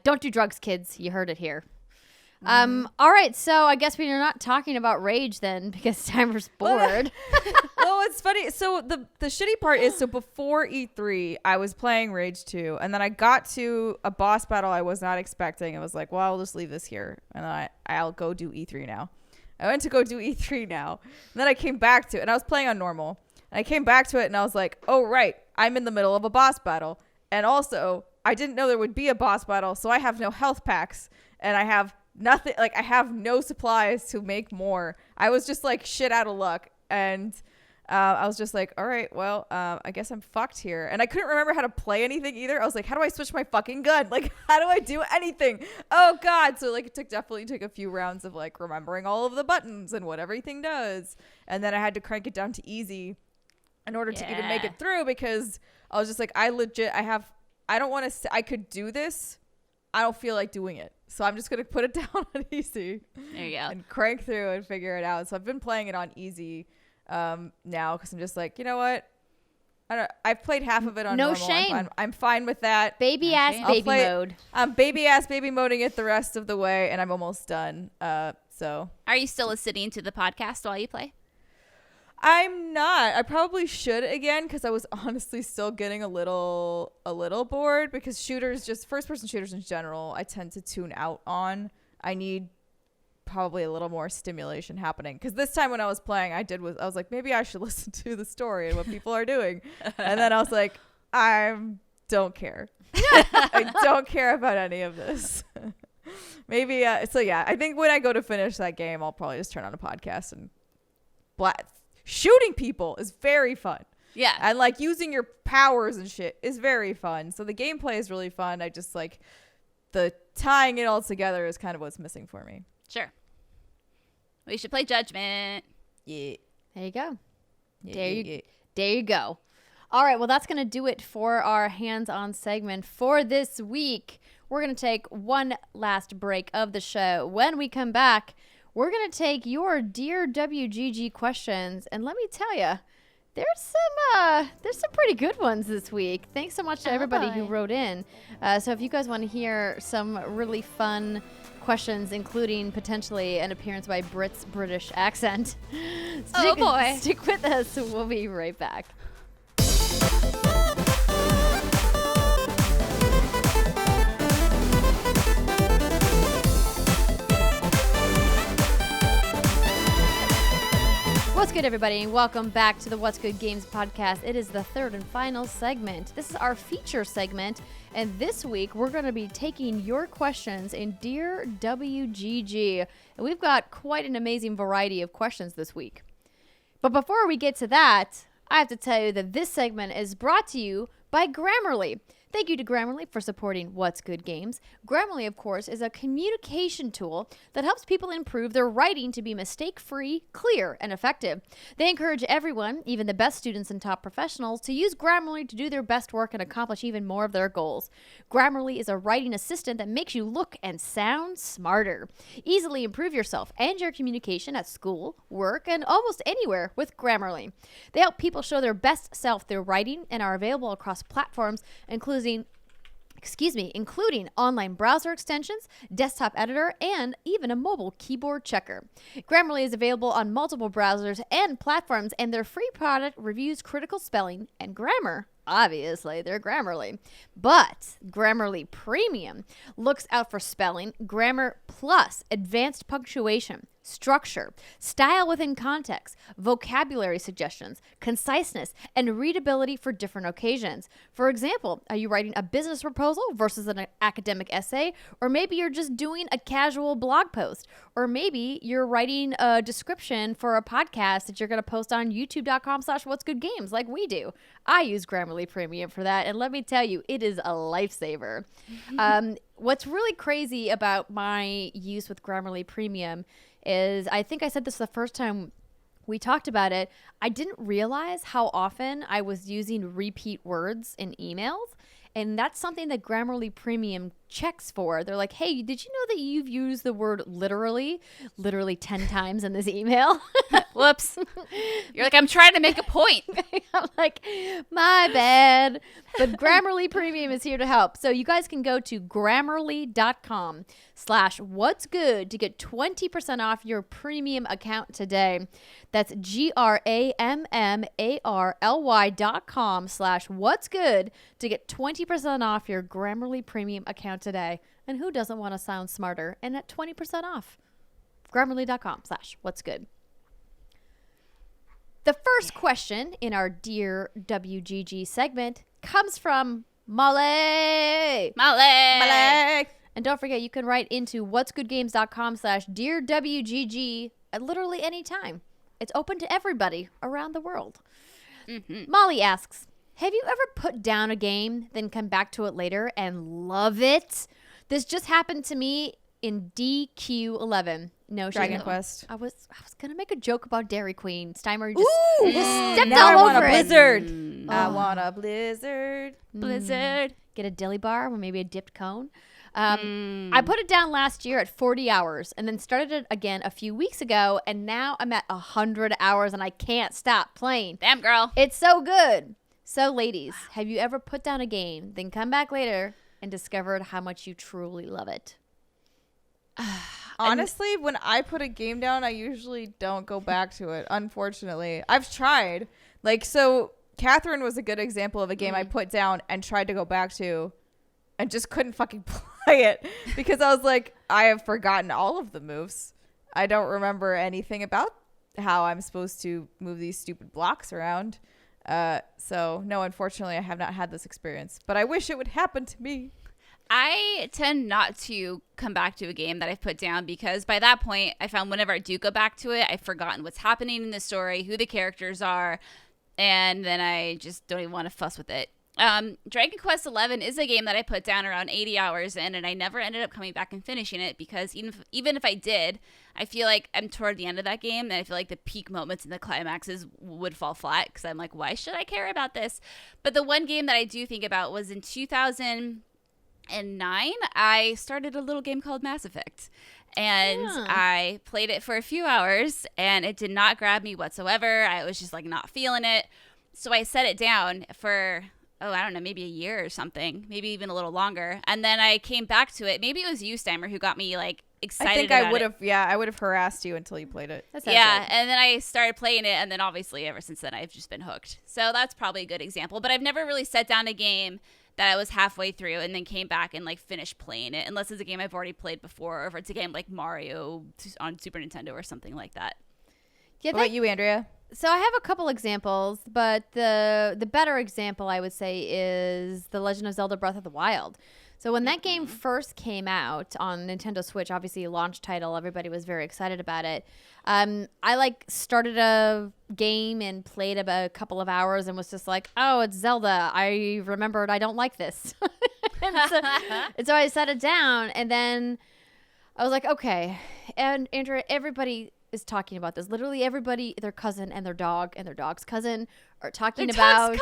Don't do drugs, kids. You heard it here. All right, so I guess we are not talking about Rage then because Steimer's bored. Well, it's funny. So the shitty part is, so before E3, I was playing Rage 2, and then I got to a boss battle I was not expecting. I was like, well, I'll just leave this here, and then I'll go do E3 now. I went to go do E3 now, and then I came back to it, and I was playing on normal, and I came back to it, and I was like, oh, right, I'm in the middle of a boss battle, and also, I didn't know there would be a boss battle, so I have no health packs, and I have nothing, like, I have no supplies to make more. I was just like shit out of luck, and I was just like, all right, well, I guess I'm fucked here. And I couldn't remember how to play anything either. I was like, how do I switch my fucking gun? Like, how do I do anything? Oh God. So like, it definitely took a few rounds of like remembering all of the buttons and what everything does. And then I had to crank it down to easy in order to even make it through, because I was just like, I don't want to, I could do this. I don't feel like doing it. So I'm just going to put it down on easy. There you go. And crank through and figure it out. So I've been playing it on easy now, because I'm just like, you know what? I've played half of it on No normal. shame. I'm fine with that. Baby ass I'll baby mode. I'm baby ass baby moding it the rest of the way, and I'm almost done. So Are you still listening to the podcast while you play? I'm not. I probably should again, because I was honestly still getting a little bored, because shooters, just first person shooters in general, I tend to tune out on. I need probably a little more stimulation happening, because this time when I was playing, I was like, maybe I should listen to the story and what people are doing, and then I was like, I don't care. I don't care about any of this. Maybe so yeah, I think when I go to finish that game, I'll probably just turn on a podcast and shooting people is very fun. Yeah. And like using your powers and shit is very fun. So the gameplay is really fun. I just like the tying it all together is kind of what's missing for me. Sure. We should play Judgment. Yeah. There you go. Yeah. There you go. All right, well, that's going to do it for our hands-on segment for this week. We're going to take one last break of the show. When we come back, we're going to take your Dear WGG questions, and let me tell you, there's some pretty good ones this week. Thanks so much to everybody who wrote in. So if you guys want to hear some really fun questions, including potentially an appearance by Britt's British accent, stick with us. We'll be right back. What's good, everybody, and welcome back to the What's Good Games podcast. It is the third and final segment. This is our feature segment, and this week we're going to be taking your questions in Dear WGG, and we've got quite an amazing variety of questions this week. But before we get to that, I have to tell you that this segment is brought to you by Grammarly. Thank you to Grammarly for supporting What's Good Games. Grammarly, of course, is a communication tool that helps people improve their writing to be mistake-free, clear, and effective. They encourage everyone, even the best students and top professionals, to use Grammarly to do their best work and accomplish even more of their goals. Grammarly is a writing assistant that makes you look and sound smarter. Easily improve yourself and your communication at school, work, and almost anywhere with Grammarly. They help people show their best self through writing and are available across platforms, including online browser extensions, desktop editor, and even a mobile keyboard checker. Grammarly is available on multiple browsers and platforms, and their free product reviews critical spelling and grammar. Obviously, they're Grammarly. But Grammarly Premium looks out for spelling, grammar, plus advanced punctuation, structure, style within context, vocabulary suggestions, conciseness, and readability for different occasions. For example, are you writing a business proposal versus an academic essay? Or maybe you're just doing a casual blog post. Or maybe you're writing a description for a podcast that you're going to post on youtube.com/whatsgoodgames like we do. I use Grammarly Premium for that, and let me tell you, it is a lifesaver. What's really crazy about my use with Grammarly Premium is, I think I said this the first time we talked about it. I didn't realize how often I was using repeat words in emails. And that's something that Grammarly Premium checks for. They're like, hey, did you know that you've used the word literally 10 times in this email? Whoops. You're like, I'm trying to make a point. I'm like, my bad. But Grammarly Premium is here to help. So you guys can go to grammarly.com/what's good to get 20% off your premium account today. That's grammarly.com/what's good to get 20% off your Grammarly Premium account today. And who doesn't want to sound smarter and at 20% off? Grammarly.com/what's good. The first question in our Dear WGG segment comes from Moll-AY. Moll-AY. And don't forget, you can write into what'sgoodgames.com/Dear WGG at literally any time. It's open to everybody around the world. Molly asks, have you ever put down a game, then come back to it later and love it? This just happened to me in DQ11. No, Dragon Quest. I was gonna make a joke about Dairy Queen. Steimer, you just stepped Now all I want over a it. blizzard. I want a blizzard. Blizzard. Get a dilly bar or maybe a dipped cone. I put it down last year at 40 hours and then started it again a few weeks ago, and now I'm at 100 hours and I can't stop playing. Damn, girl. It's so good. So, ladies, have you ever put down a game, then come back later and discovered how much you truly love it? Honestly, when I put a game down, I usually don't go back to it, unfortunately. I've tried. Like, so Catherine was a good example of a game I put down and tried to go back to and just couldn't fucking play it because I was like, I have forgotten all of the moves. I don't remember anything about how I'm supposed to move these stupid blocks around. So, no, unfortunately, I have not had this experience, but I wish it would happen to me. I tend not to come back to a game that I've put down because by that point, I found whenever I do go back to it, I've forgotten what's happening in the story, who the characters are, and then I just don't even want to fuss with it. Dragon Quest XI is a game that I put down around 80 hours in, and I never ended up coming back and finishing it because even if I did, I feel like I'm toward the end of that game, and I feel like the peak moments and the climaxes would fall flat because I'm like, why should I care about this? But the one game that I do think about was in 2009, I started a little game called Mass Effect. And I played it for a few hours, and it did not grab me whatsoever. I was just like not feeling it. So I set it down for, I don't know, maybe a year or something, maybe even a little longer. And then I came back to it. Maybe it was you, Steimer, who got me like excited. I think I would have, I would have harassed you until you played it. Yeah, and then I started playing it, and then obviously ever since then I've just been hooked. So that's probably a good example. But I've never really set down a game that I was halfway through and then came back and like finished playing it, unless it's a game I've already played before, or if it's a game like Mario on Super Nintendo or something like that. Yeah, what about you, Andrea? So I have a couple examples, but the better example I would say is The Legend of Zelda Breath of the Wild. So when that game first came out on Nintendo Switch, obviously a launch title, everybody was very excited about it. I like started a game and played about a couple of hours and was just like, oh, it's Zelda. I remembered I don't like this. and so I set it down, and then I was like, okay. And Andrea, everybody is talking about this. Literally everybody, their cousin and their dog and their dog's cousin are talking about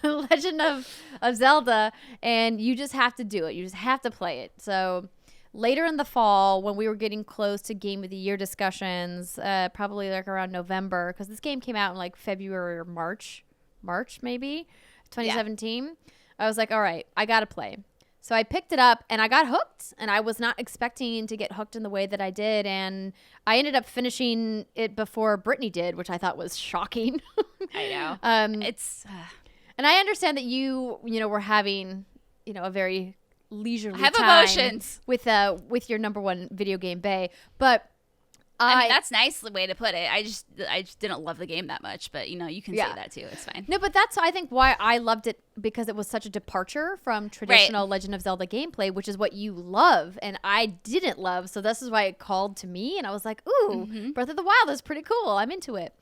The Legend of Zelda, and you just have to do it. You just have to play it. So later in the fall, when we were getting close to Game of the Year discussions, probably like around November, because this game came out in like February or March maybe, 2017. I was like, all right, I got to play. So I picked it up and I got hooked, and I was not expecting to get hooked in the way that I did. And I ended up finishing it before Brittany did, which I thought was shocking. I know. And I understand that you were having, a very leisurely have time emotions with your number one video game bae, but I mean, that's a nice way to put it. I just didn't love the game that much, but you can say that too. It's fine. No, but that's I think why I loved it, because it was such a departure from traditional Legend of Zelda gameplay, which is what you love and I didn't love. So this is why it called to me, and I was like, ooh, Breath of the Wild is pretty cool. I'm into it.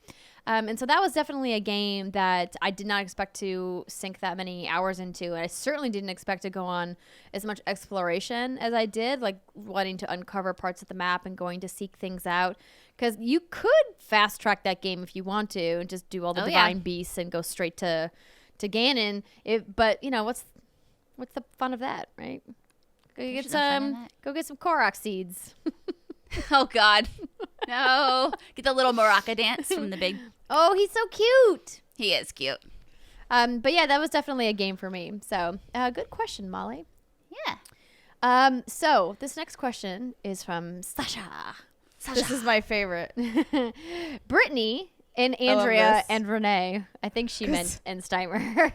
And so that was definitely a game that I did not expect to sink that many hours into. And I certainly didn't expect to go on as much exploration as I did, like wanting to uncover parts of the map and going to seek things out. because you could fast track that game if you want to and just do all the divine beasts and go straight to Ganon. But you know, what's the fun of that, right? Go get some Korok seeds. Oh God, no! Get the little maraca dance from the big. Oh, he's so cute. He is cute. But yeah, that was definitely a game for me. So, good question, Molly. Yeah. So this next question is from Sascha. This is my favorite. Brittany and Andrea and Renee. I think she meant and Steimer.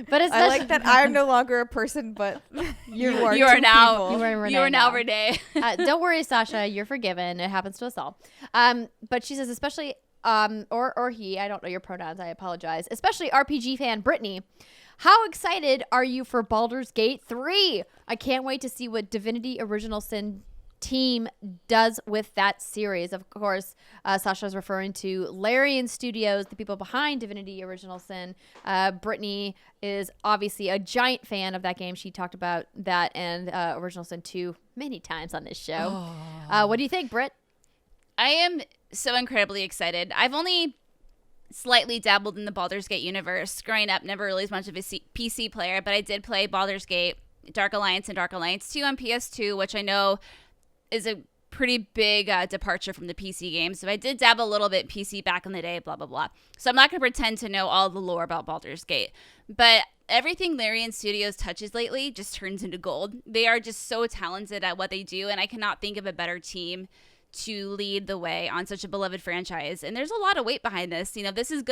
But it's I like that I'm no longer a person, but you are now. You are Renee. You are now Renee. Don't worry, Sascha. You're forgiven. It happens to us all. But she says, especially or he. I don't know your pronouns. I apologize. Especially RPG fan Brittany. How excited are you for Baldur's Gate 3? I can't wait to see what Divinity Original Sin team does with that series. Of course, Sascha is referring to Larian Studios, the people behind Divinity Original Sin. Brittany is obviously a giant fan of that game. She talked about that and Original Sin 2 many times on this show. What do you think, Britt? I am so incredibly excited. I've only slightly dabbled in the Baldur's Gate universe. Growing up, never really as much of a PC player, but I did play Baldur's Gate, Dark Alliance, and Dark Alliance 2 on PS2, which I know is a pretty big departure from the PC games. So I did dabble a little bit PC back in the day, blah, blah, blah. So I'm not going to pretend to know all the lore about Baldur's Gate. But everything Larian Studios touches lately just turns into gold. They are just so talented at what they do, and I cannot think of a better team to lead the way on such a beloved franchise. And there's a lot of weight behind this. You know, this isn't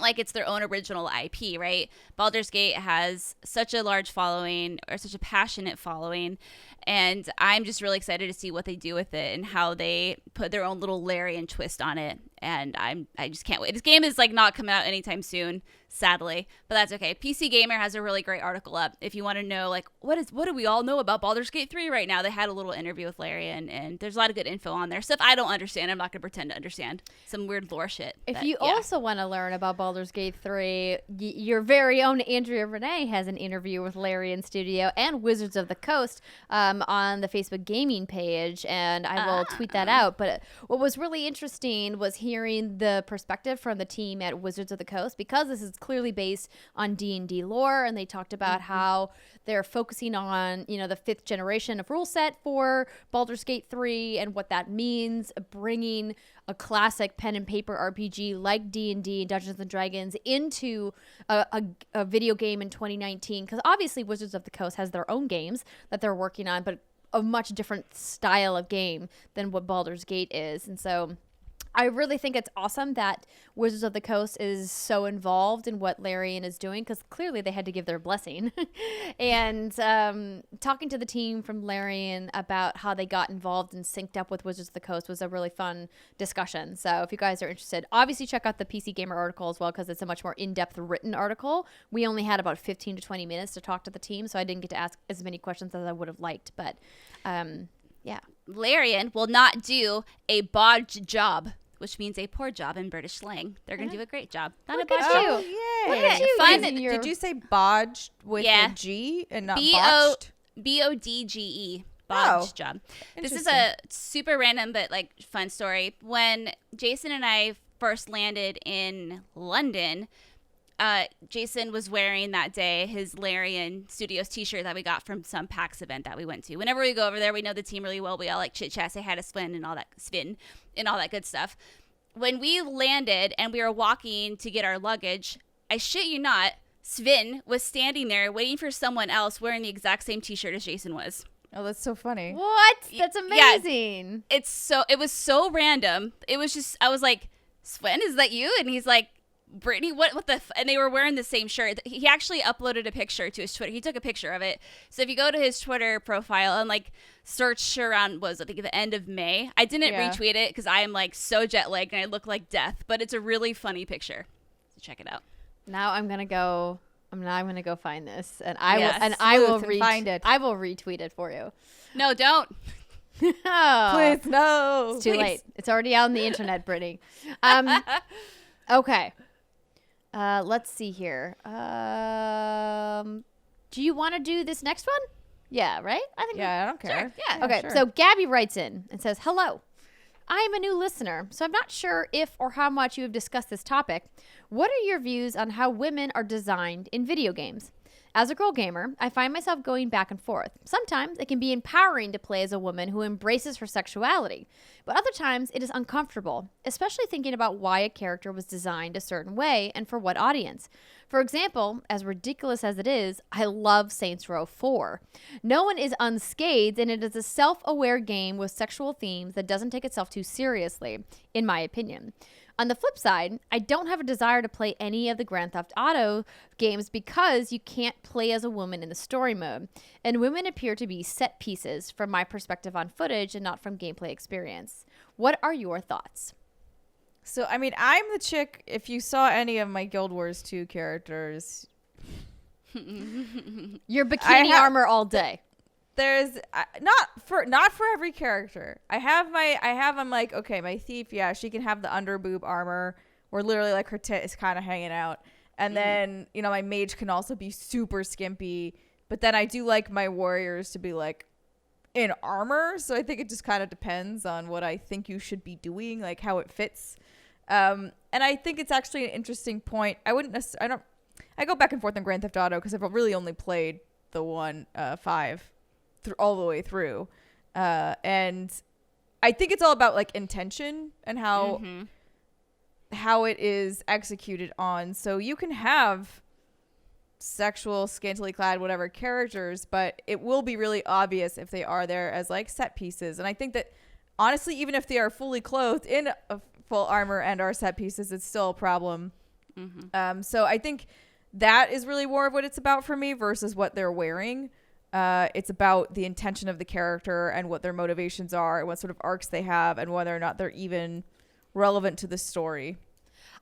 like it's their own original IP, right? Baldur's Gate has such a large following, or such a passionate following, and I'm just really excited to see what they do with it and how they put their own little Larian twist on it. And I just can't wait. This game is like not coming out anytime soon, sadly, but that's okay. PC Gamer has a really great article up if you want to know like what do we all know about Baldur's Gate 3 right now. They had a little interview with Larian, and there's a lot of good info on there. Stuff I don't understand. I'm not gonna pretend to understand some weird lore shit. If you also want to learn about Baldur's Gate 3, your very own Andrea Renee has an interview with Larian Studio and Wizards of the Coast on the Facebook gaming page, and I will tweet that out. But what was really interesting was hearing the perspective from the team at Wizards of the Coast, because this is clearly based on D&D lore, and they talked about how they're focusing on, you know, the 5th generation of rule set for Baldur's Gate 3 and what that means, bringing a classic pen and paper RPG like D&D and Dungeons and Dragons into a video game in 2019, because obviously Wizards of the Coast has their own games that they're working on, but a much different style of game than what Baldur's Gate is. And so I really think it's awesome that Wizards of the Coast is so involved in what Larian is doing, because clearly they had to give their blessing. And talking to the team from Larian about how they got involved and synced up with Wizards of the Coast was a really fun discussion. So if you guys are interested, obviously check out the PC Gamer article as well, because it's a much more in-depth written article. We only had about 15 to 20 minutes to talk to the team, so I didn't get to ask as many questions as I would have liked. But yeah. Larian will not do a bodged job, which means a poor job in British slang. They're going to do a great job. Not Look a bodged at job. you. Yay. Look at you. Fun. Did you say bodged with a G and not botched? BODGE. Bodged job. This is a super random but like fun story. When Jason and I first landed in London, Jason was wearing that day his Larian Studios t-shirt that we got from some PAX event that we went to. Whenever we go over there, we know the team really well. We all like chit chat, say hi to Sven and all that good stuff. When we landed and we were walking to get our luggage, I shit you not, Sven was standing there waiting for someone else wearing the exact same t-shirt as Jason was. Oh, that's so funny. What? That's amazing. Yeah, it was so random. It was just, I was like, Sven, is that you? And he's like, Brittany, what the and they were wearing the same shirt. He actually uploaded a picture to his Twitter. He took a picture of it. So if you go to his Twitter profile and like search around, I think the end of May, I didn't retweet it because I am like so jet lagged and I look like death, but it's a really funny picture. So check it out. Now I'm gonna go find this, and I will find it. I will retweet it for you. No, don't. Oh, Please, no. it's too late. It's already out on the internet, Brittany. Okay. Let's see here. Do you want to do this next one? Yeah, right? I think. Yeah, I don't care. Sure. Yeah. Okay, sure. so Gabbie writes in and says, hello. I'm a new listener, so I'm not sure if or how much you have discussed this topic. What are your views on how women are designed in video games? As a girl gamer, I find myself going back and forth. Sometimes it can be empowering to play as a woman who embraces her sexuality, but other times it is uncomfortable, especially thinking about why a character was designed a certain way and for what audience. For example, as ridiculous as it is, I love Saints Row 4. No one is unscathed, and it is a self-aware game with sexual themes that doesn't take itself too seriously, in my opinion. On the flip side, I don't have a desire to play any of the Grand Theft Auto games because you can't play as a woman in the story mode, and women appear to be set pieces from my perspective on footage and not from gameplay experience. What are your thoughts? So, I mean, I'm the chick, if you saw any of my Guild Wars 2 characters. Your bikini armor all day. There's not for every character. I'm like, okay, my thief, yeah, she can have the under boob armor where literally like her tit is kind of hanging out. And then, you know, my mage can also be super skimpy, but then I do like my warriors to be like in armor. So I think it just kind of depends on what I think you should be doing, like how it fits. And I think it's actually an interesting point. I go back and forth on Grand Theft Auto because I've really only played the 5 all the way through. And I think it's all about like intention and how it is executed on. So you can have sexual, scantily clad, whatever characters, but it will be really obvious if they are there as like set pieces. And I think that honestly, even if they are fully clothed in a full armor and are set pieces, it's still a problem. So I think that is really more of what it's about for me versus what they're wearing. It's about the intention of the character and what their motivations are and what sort of arcs they have and whether or not they're even relevant to the story.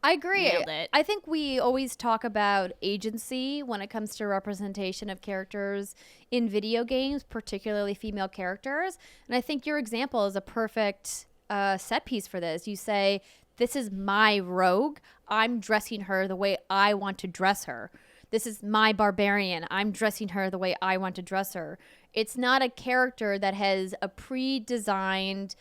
I agree. Nailed it. I think we always talk about agency when it comes to representation of characters in video games, particularly female characters. And I think your example is a perfect set piece for this. You say, this is my rogue. I'm dressing her the way I want to dress her. This is my barbarian. I'm dressing her the way I want to dress her. It's not a character that has a pre-designed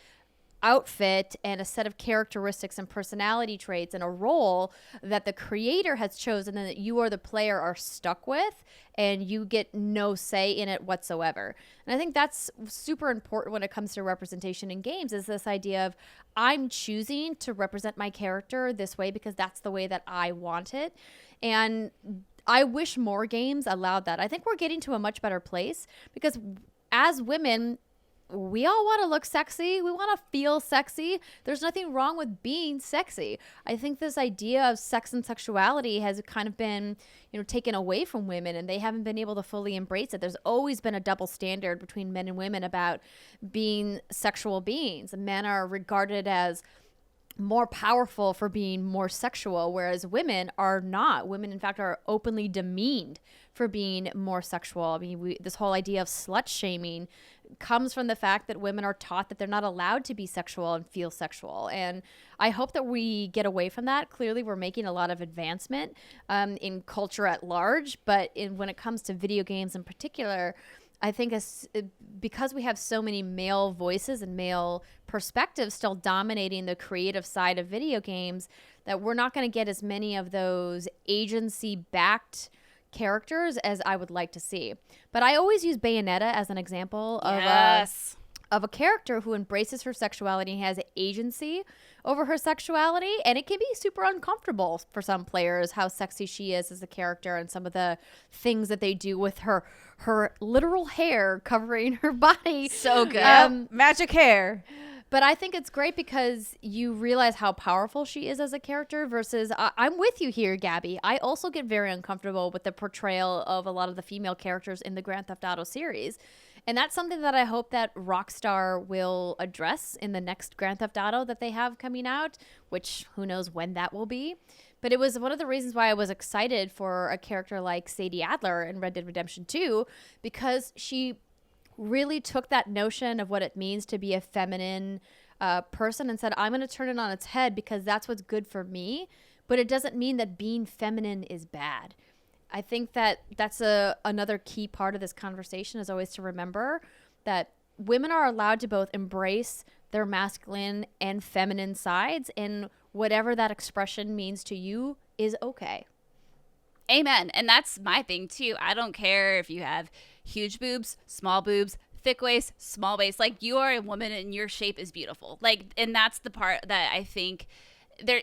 outfit and a set of characteristics and personality traits and a role that the creator has chosen and that you or the player are stuck with, and you get no say in it whatsoever. And I think that's super important when it comes to representation in games, is this idea of I'm choosing to represent my character this way because that's the way that I want it. And I wish more games allowed that. I think we're getting to a much better place because as women, we all want to look sexy. We want to feel sexy. There's nothing wrong with being sexy. I think this idea of sex and sexuality has kind of been, taken away from women, and they haven't been able to fully embrace it. There's always been a double standard between men and women about being sexual beings. Men are regarded as more powerful for being more sexual, whereas women are not. Women, in fact, are openly demeaned for being more sexual. I mean, this whole idea of slut shaming comes from the fact that women are taught that they're not allowed to be sexual and feel sexual. And I hope that we get away from that. Clearly, we're making a lot of advancement in culture at large, but when it comes to video games in particular, I think because we have so many male voices and male perspectives still dominating the creative side of video games, that we're not going to get as many of those agency-backed characters as I would like to see. But I always use Bayonetta as an example of a character who embraces her sexuality and has agency over her sexuality, and it can be super uncomfortable for some players how sexy she is as a character and some of the things that they do with her literal hair covering her body. So good. Magic hair. But I think it's great because you realize how powerful she is as a character versus I'm with you here, Gabbie. I also get very uncomfortable with the portrayal of a lot of the female characters in the Grand Theft Auto series. And that's something that I hope that Rockstar will address in the next Grand Theft Auto that they have coming out, which who knows when that will be. But it was one of the reasons why I was excited for a character like Sadie Adler in Red Dead Redemption 2, because she really took that notion of what it means to be a feminine person and said, I'm going to turn it on its head because that's what's good for me. But it doesn't mean that being feminine is bad. I think that that's another key part of this conversation is always to remember that women are allowed to both embrace their masculine and feminine sides, and whatever that expression means to you is okay. Amen. And that's my thing too. I don't care if you have huge boobs, small boobs, thick waist, small waist. Like, you are a woman and your shape is beautiful. Like, and that's the part that I think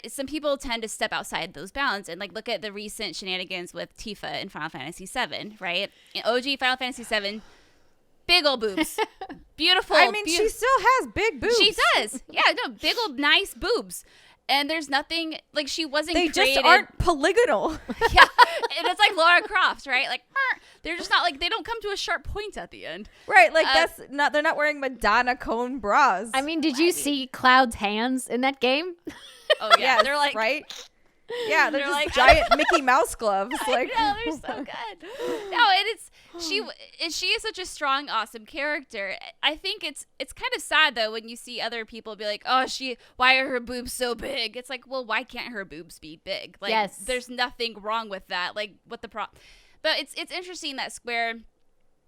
some people tend to step outside those bounds. And like, look at the recent shenanigans with Tifa in Final Fantasy VII, right? In OG Final Fantasy VII, big old boobs. Beautiful. I mean, she still has big boobs. She does. Yeah, no, big old nice boobs. And there's nothing, like, she wasn't They created. just aren't polygonal. Yeah, and it's like Lara Croft, right? Like, they're just not, like, they don't come to a sharp point at the end. Right, like, they're not wearing Madonna cone bras. I mean, did you see Cloud's hands in that game? Oh, yeah. Yes, They're like, right? Yeah, they're just like giant Mickey Mouse gloves. Like, I know, they're so good. No, and she is such a strong, awesome character. I think it's kind of sad though when you see other people be like, oh, why are her boobs so big? It's like, well, why can't her boobs be big? Like, yes. There's nothing wrong with that. Like, what the problem? But it's interesting that Square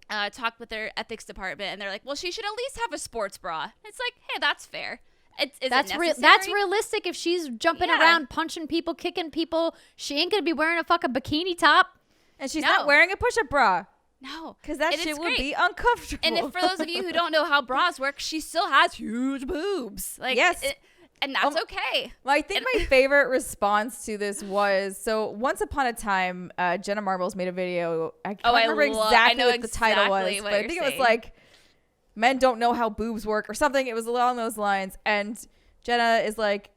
talked with their ethics department and they're like, well, she should at least have a sports bra. It's like, hey, that's fair. That's realistic. If she's jumping around, punching people, kicking people, she ain't gonna be wearing a fucking bikini top. And she's not wearing a push-up bra. No, because that shit would be uncomfortable. And if, for those of you who don't know how bras work, she still has huge boobs. Like, yes, and that's okay. Well, I think my favorite response to this was, so once upon a time, Jenna Marbles made a video. I can't remember exactly what the title was, but I think it was like, men don't know how boobs work or something. It was along those lines. And Jenna is like,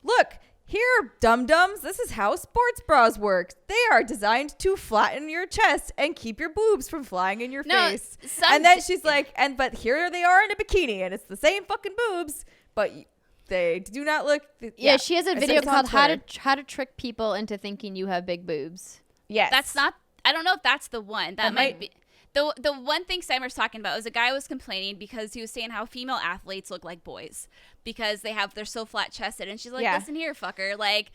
look, here, dum-dums, this is how sports bras work. They are designed to flatten your chest and keep your boobs from flying in your face. And then she's like, but here they are in a bikini, and it's the same fucking boobs, but they do not look. Yeah, she has a video called how to trick people into thinking you have big boobs. Yes. That's not, I don't know if that's the one. That might be. The one thing Steimer's talking about was a guy was complaining because he was saying how female athletes look like boys because they're so flat chested, and she's like, listen here, fucker, like,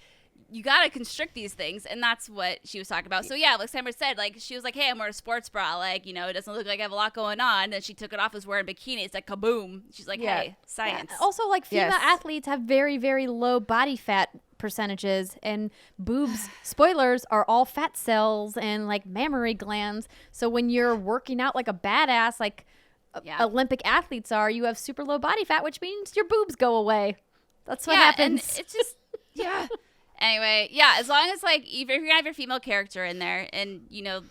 you gotta constrict these things, and that's what she was talking about. So yeah, like Steimer said, like, she was like, hey, I'm wearing a sports bra, like, you know, it doesn't look like I have a lot going on. Then she took it off, was wearing a bikini. It's like kaboom. She's like, hey, science. Also, like, female athletes have very, very low body fat percentages, and boobs, spoilers, are all fat cells and like mammary glands. So when you're working out like a badass, like Olympic athletes are, you have super low body fat, which means your boobs go away. That's what happens. And it's just Anyway, as long as, like, if you're gonna have your female character in there, and, you know,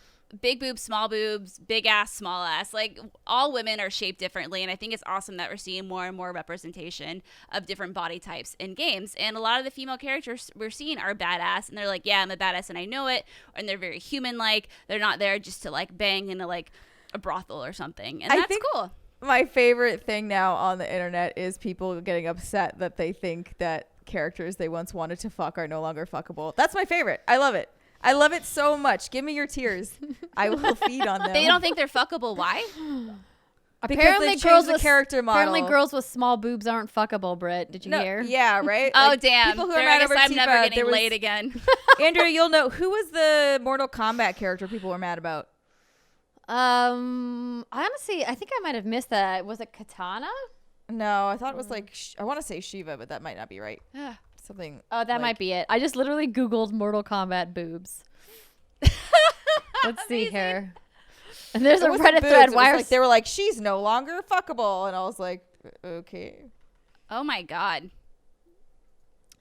big boobs, small boobs, big ass, small ass, like, all women are shaped differently, and I think it's awesome that we're seeing more and more representation of different body types in games. And a lot of the female characters we're seeing are badass, and they're like, yeah, I'm a badass and I know it, and they're very human-like. They're not there just to, like, bang into, like, a brothel or something, and that's cool. My favorite thing now on the internet is people getting upset that they think that characters they once wanted to fuck are no longer fuckable. That's my favorite. I love it. I love it so much. Give me your tears. I will feed on them. They don't think they're fuckable. Why? Apparently, girls with small boobs aren't fuckable, Britt. Did you hear? Yeah, right? Oh, like, damn. People who are mad over I'm Tifa, never getting laid again. Andrea, you'll know. Who was the Mortal Kombat character people were mad about? Honestly, I think I might have missed that. Was it Katana? No, I thought it was like, I want to say Shiva, but that might not be right. Something. Oh, that might be it. I just literally Googled Mortal Kombat boobs. Let's see here. And there's a Reddit thread. They were like, she's no longer fuckable. And I was like, okay. Oh my God.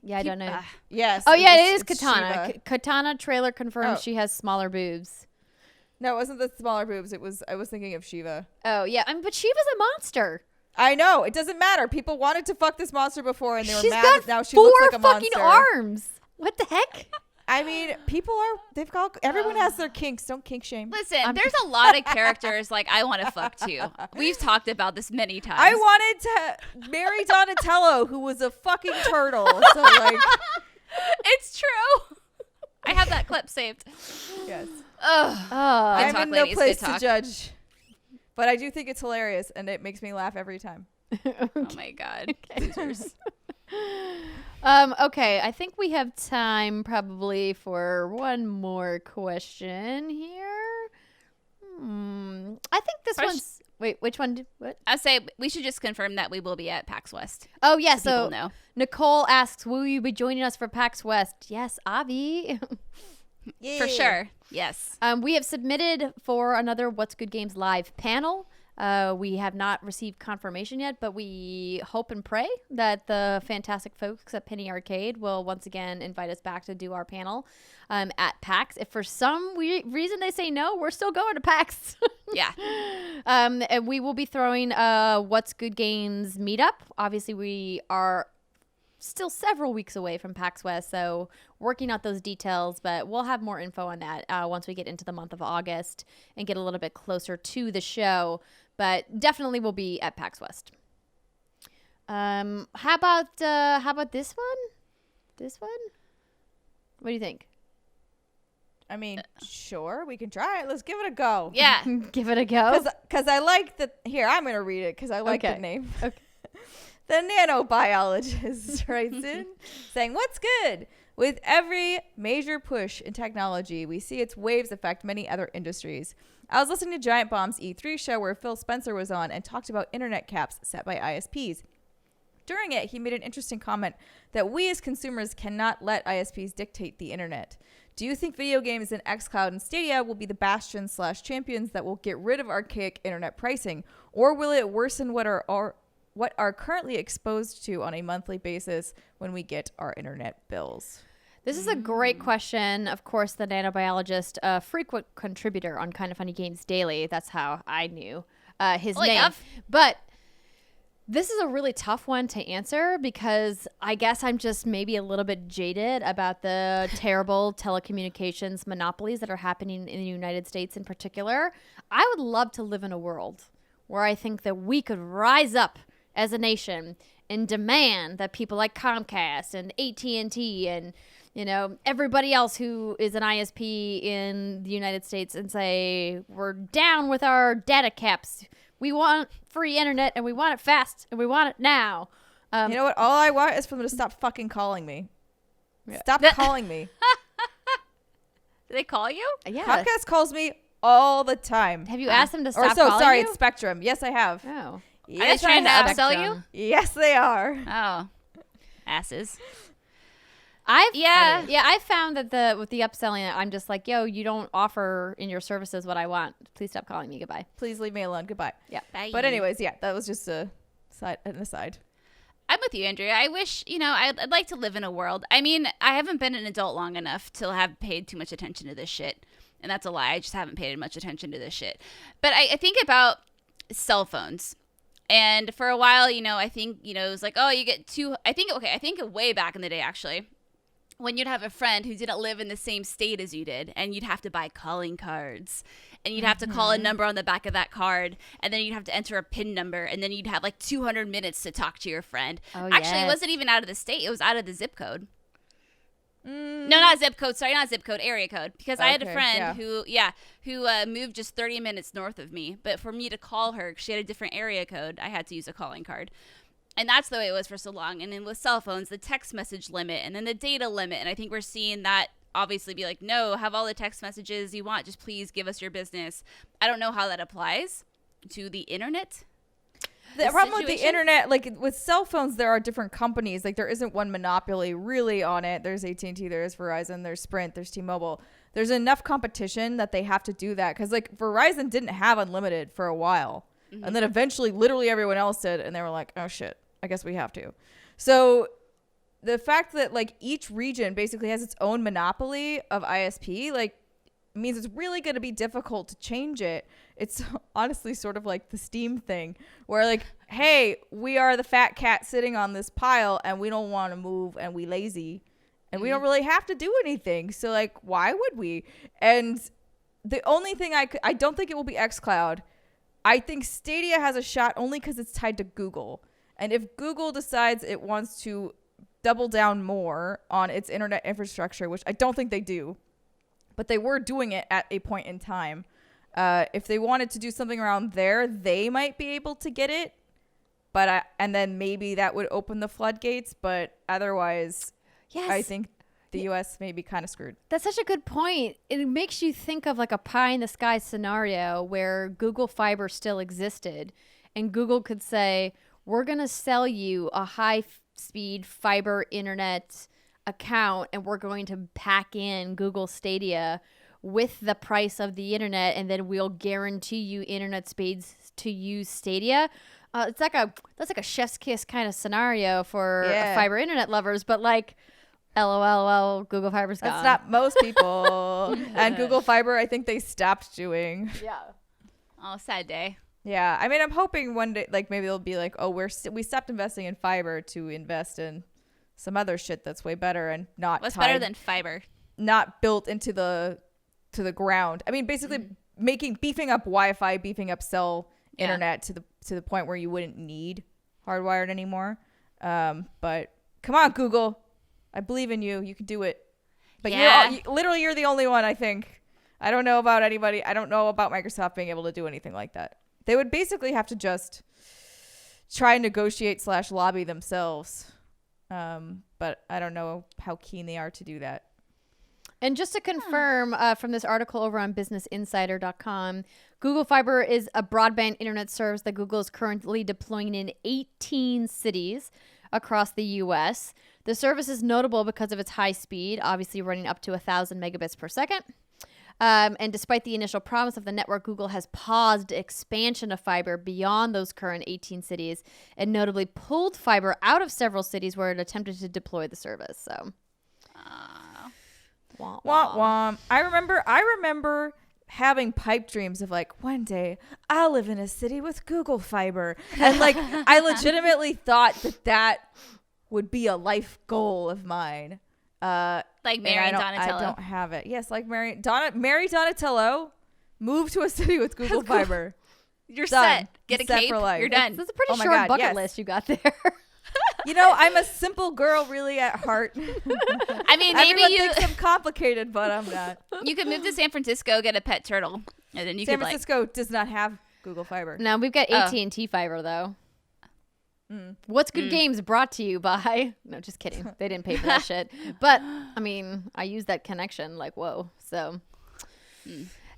Yeah, I don't know. Yes. Oh, yeah, it is Katana. Katana trailer confirms she has smaller boobs. No, it wasn't the smaller boobs. I was thinking of Shiva. Oh, yeah. But Shiva's a monster. I know. It doesn't matter. People wanted to fuck this monster before, and they were mad that now she looks like a monster. She's got 4 fucking arms. What the heck? I mean, everyone has their kinks. Don't kink shame. Listen, there's a lot of characters like I want to fuck too. We've talked about this many times. I wanted to marry Donatello, who was a fucking turtle. So, like, it's true. I have that clip saved. Yes. I'm in no place to judge. But I do think it's hilarious, and it makes me laugh every time. Oh my God. Losers. Okay, I think we have time probably for one more question here. I think this one's Wait, which one? What? I say we should just confirm that we will be at PAX West. Oh, yeah. So So people know. Nicole asks, will you be joining us for PAX West? Yes, Avi. For sure. Yes. We have submitted for another What's Good Games live panel. We have not received confirmation yet, but we hope and pray that the fantastic folks at Penny Arcade will once again invite us back to do our panel at PAX. If for some reason they say no, we're still going to PAX. Yeah. And we will be throwing What's Good Games meetup. Obviously, we are still several weeks away from PAX West, so working out those details, but we'll have more info on that once we get into the month of August and get a little bit closer to the show, but definitely we'll be at PAX West. How about this one? This one? What do you think? I mean, sure, we can try it. Let's give it a go. Yeah. Give it a go. Because I like the... Here, I'm going to read it because I like the Okay. name. Okay. The Nano Biologist writes in saying, what's good? With every major push in technology, we see its waves affect many other industries. I was listening to Giant Bomb's E3 show where Phil Spencer was on and talked about internet caps set by ISPs. During it, he made an interesting comment that we as consumers cannot let ISPs dictate the internet. Do you think video games in xCloud and Stadia will be the bastion/champions that will get rid of archaic internet pricing? Or will it worsen what are currently exposed to on a monthly basis when we get our internet bills? This is a great question. Of course, the nanobiologist, a frequent contributor on Kind of Funny Games Daily. That's how I knew his name. Enough. But this is a really tough one to answer because I guess I'm just maybe a little bit jaded about the terrible telecommunications monopolies that are happening in the United States in particular. I would love to live in a world where I think that we could rise up as a nation and demand that people like Comcast and AT&T and, you know, everybody else who is an ISP in the United States and say, we're down with our data caps. We want free internet and we want it fast and we want it now. You know what? All I want is for them to stop fucking calling me. Yeah. Stop calling me. Do they call you? Yeah. Comcast calls me all the time. Have you asked them to Or stop so, calling sorry, you? it's Spectrum. Yes, I have. Oh. Yes, trying to I have. upsell you? Spectrum. Yes, they are. Oh. Asses. I found that with the upselling, I'm just like, yo, you don't offer in your services what I want. Please stop calling me. Goodbye. Please leave me alone. Goodbye. Yeah. Bye. But anyways, yeah, that was just an aside. I'm with you, Andrea. I wish, I'd like to live in a world. I mean, I haven't been an adult long enough to have paid too much attention to this shit. And that's a lie. I just haven't paid much attention to this shit. But I think about cell phones. And for a while, I think, it was like, oh, you get I think way back in the day, actually, when you'd have a friend who didn't live in the same state as you did, and you'd have to buy calling cards, and you'd have to call a number on the back of that card, and then you'd have to enter a PIN number, and then you'd have like 200 minutes to talk to your friend. Oh, Actually, it yes. wasn't even out of the state. It was out of the zip code. No, not zip code. Sorry, not zip code. Area code. Because I had a Okay, friend who moved just 30 minutes north of me. But for me to call her, 'cause she had a different area code, I had to use a calling card. And that's the way it was for so long. And then with cell phones, the text message limit and then the data limit. And I think we're seeing that obviously be like, no, have all the text messages you want. Just please give us your business. I don't know how that applies to the internet. The problem with the situation? internet, like with cell phones, there are different companies. Like there isn't one monopoly really on it. There's AT&T, there's Verizon, there's Sprint, there's T-Mobile. There's enough competition that they have to do that. Because like Verizon didn't have unlimited for a while. Mm-hmm. And then eventually literally everyone else did. And they were like, oh shit, I guess we have to. So the fact that like each region basically has its own monopoly of ISP, like means it's really going to be difficult to change it. It's honestly sort of like the Steam thing where like, hey, we are the fat cat sitting on this pile and we don't want to move and we lazy and we don't really have to do anything. So like, why would we? And the only thing I don't think it will be xCloud. I think Stadia has a shot only because it's tied to Google. And if Google decides it wants to double down more on its internet infrastructure, which I don't think they do, but they were doing it at a point in time. If they wanted to do something around there, they might be able to get it. But and then maybe that would open the floodgates. But otherwise, Yes. I think the U.S. may be kind of screwed. That's such a good point. It makes you think of like a pie in the sky scenario where Google Fiber still existed and Google could say, we're going to sell you a high-speed fiber internet account and we're going to pack in Google Stadia with the price of the internet, and then we'll guarantee you internet speeds to use Stadia. That's like a chef's kiss kind of scenario for fiber internet lovers, but like, LOL, Google Fiber's gone. That's not most people. And Google Fiber, I think they stopped doing. Yeah. Oh, sad day. Yeah, I mean, I'm hoping one day, like maybe they'll be like, oh, we stopped investing in fiber to invest in some other shit that's way better and not. What's better than fiber? Not built into the ground. I mean, basically beefing up Wi-Fi, beefing up cell internet to the point where you wouldn't need hardwired anymore. But come on, Google, I believe in you. You can do it. But you're the only one, I think. I don't know about anybody. I don't know about Microsoft being able to do anything like that. They would basically have to just try and negotiate / lobby themselves. But I don't know how keen they are to do that. And just to confirm from this article over on businessinsider.com, Google Fiber is a broadband internet service that Google is currently deploying in 18 cities across the U.S. The service is notable because of its high speed, obviously running up to 1,000 megabits per second. And despite the initial promise of the network, Google has paused expansion of fiber beyond those current 18 cities and notably pulled fiber out of several cities where it attempted to deploy the service. So, wah, wah. I remember having pipe dreams of like, one day I'll live in a city with Google Fiber. And like, I legitimately thought that would be a life goal of mine. Like Mary Donatello. I don't have it. Yes, like Mary Donatello moved to a city with Google Fiber. You're done. set. Get a Set cape. for life. You're done. That's a pretty short bucket list you got there. You know, I'm a simple girl really at heart. I mean, maybe Everyone you thinks I'm complicated, but I'm not. you could move to San Francisco, get a pet turtle, and then you San could Francisco does not have Google Fiber. No, we've got AT&T Fiber, though. What's Good Games brought to you by... No, just kidding. They didn't pay for that shit. But, I mean, I used that connection. Like, whoa. So...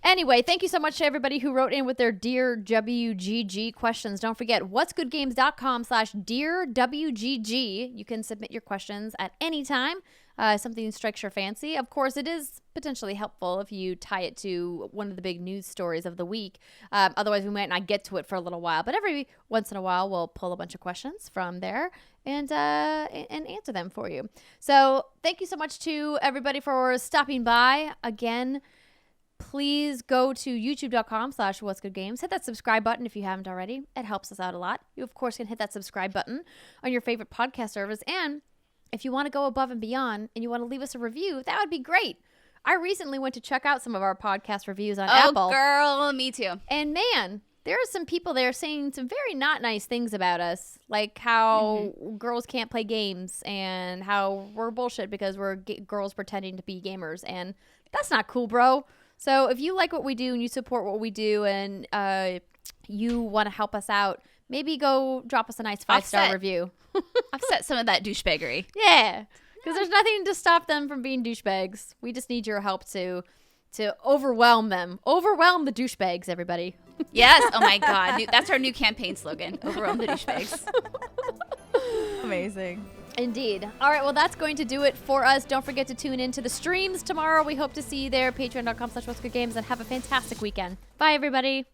Anyway, thank you so much to everybody who wrote in with their Dear WGG questions. Don't forget, what'sgoodgames.com/Dear WGG. You can submit your questions at any time. Something strikes your fancy. Of course, it is potentially helpful if you tie it to one of the big news stories of the week. Otherwise, we might not get to it for a little while. But every once in a while, we'll pull a bunch of questions from there and answer them for you. So thank you so much to everybody for stopping by. Again, please go to youtube.com/what'sgoodgames. Hit that subscribe button if you haven't already. It helps us out a lot. You, of course, can hit that subscribe button on your favorite podcast service. And if you want to go above and beyond and you want to leave us a review, that would be great. I recently went to check out some of our podcast reviews on Apple. Oh, girl, me too. And man, there are some people there saying some very not nice things about us, like how girls can't play games and how we're bullshit because we're girls pretending to be gamers. And that's not cool, bro. So if you like what we do and you support what we do and you want to help us out, maybe go drop us a nice 5-star review. Offset some of that douchebaggery. Yeah, because there's nothing to stop them from being douchebags. We just need your help to overwhelm them. Overwhelm the douchebags, everybody. Yes. Oh, my God. That's our new campaign slogan. Overwhelm the douchebags. Amazing. Indeed. All right, well, that's going to do it for us. Don't forget to tune in to the streams tomorrow. We hope to see you there. Patreon.com/what'sgoodgames, and have a fantastic weekend. Bye, everybody.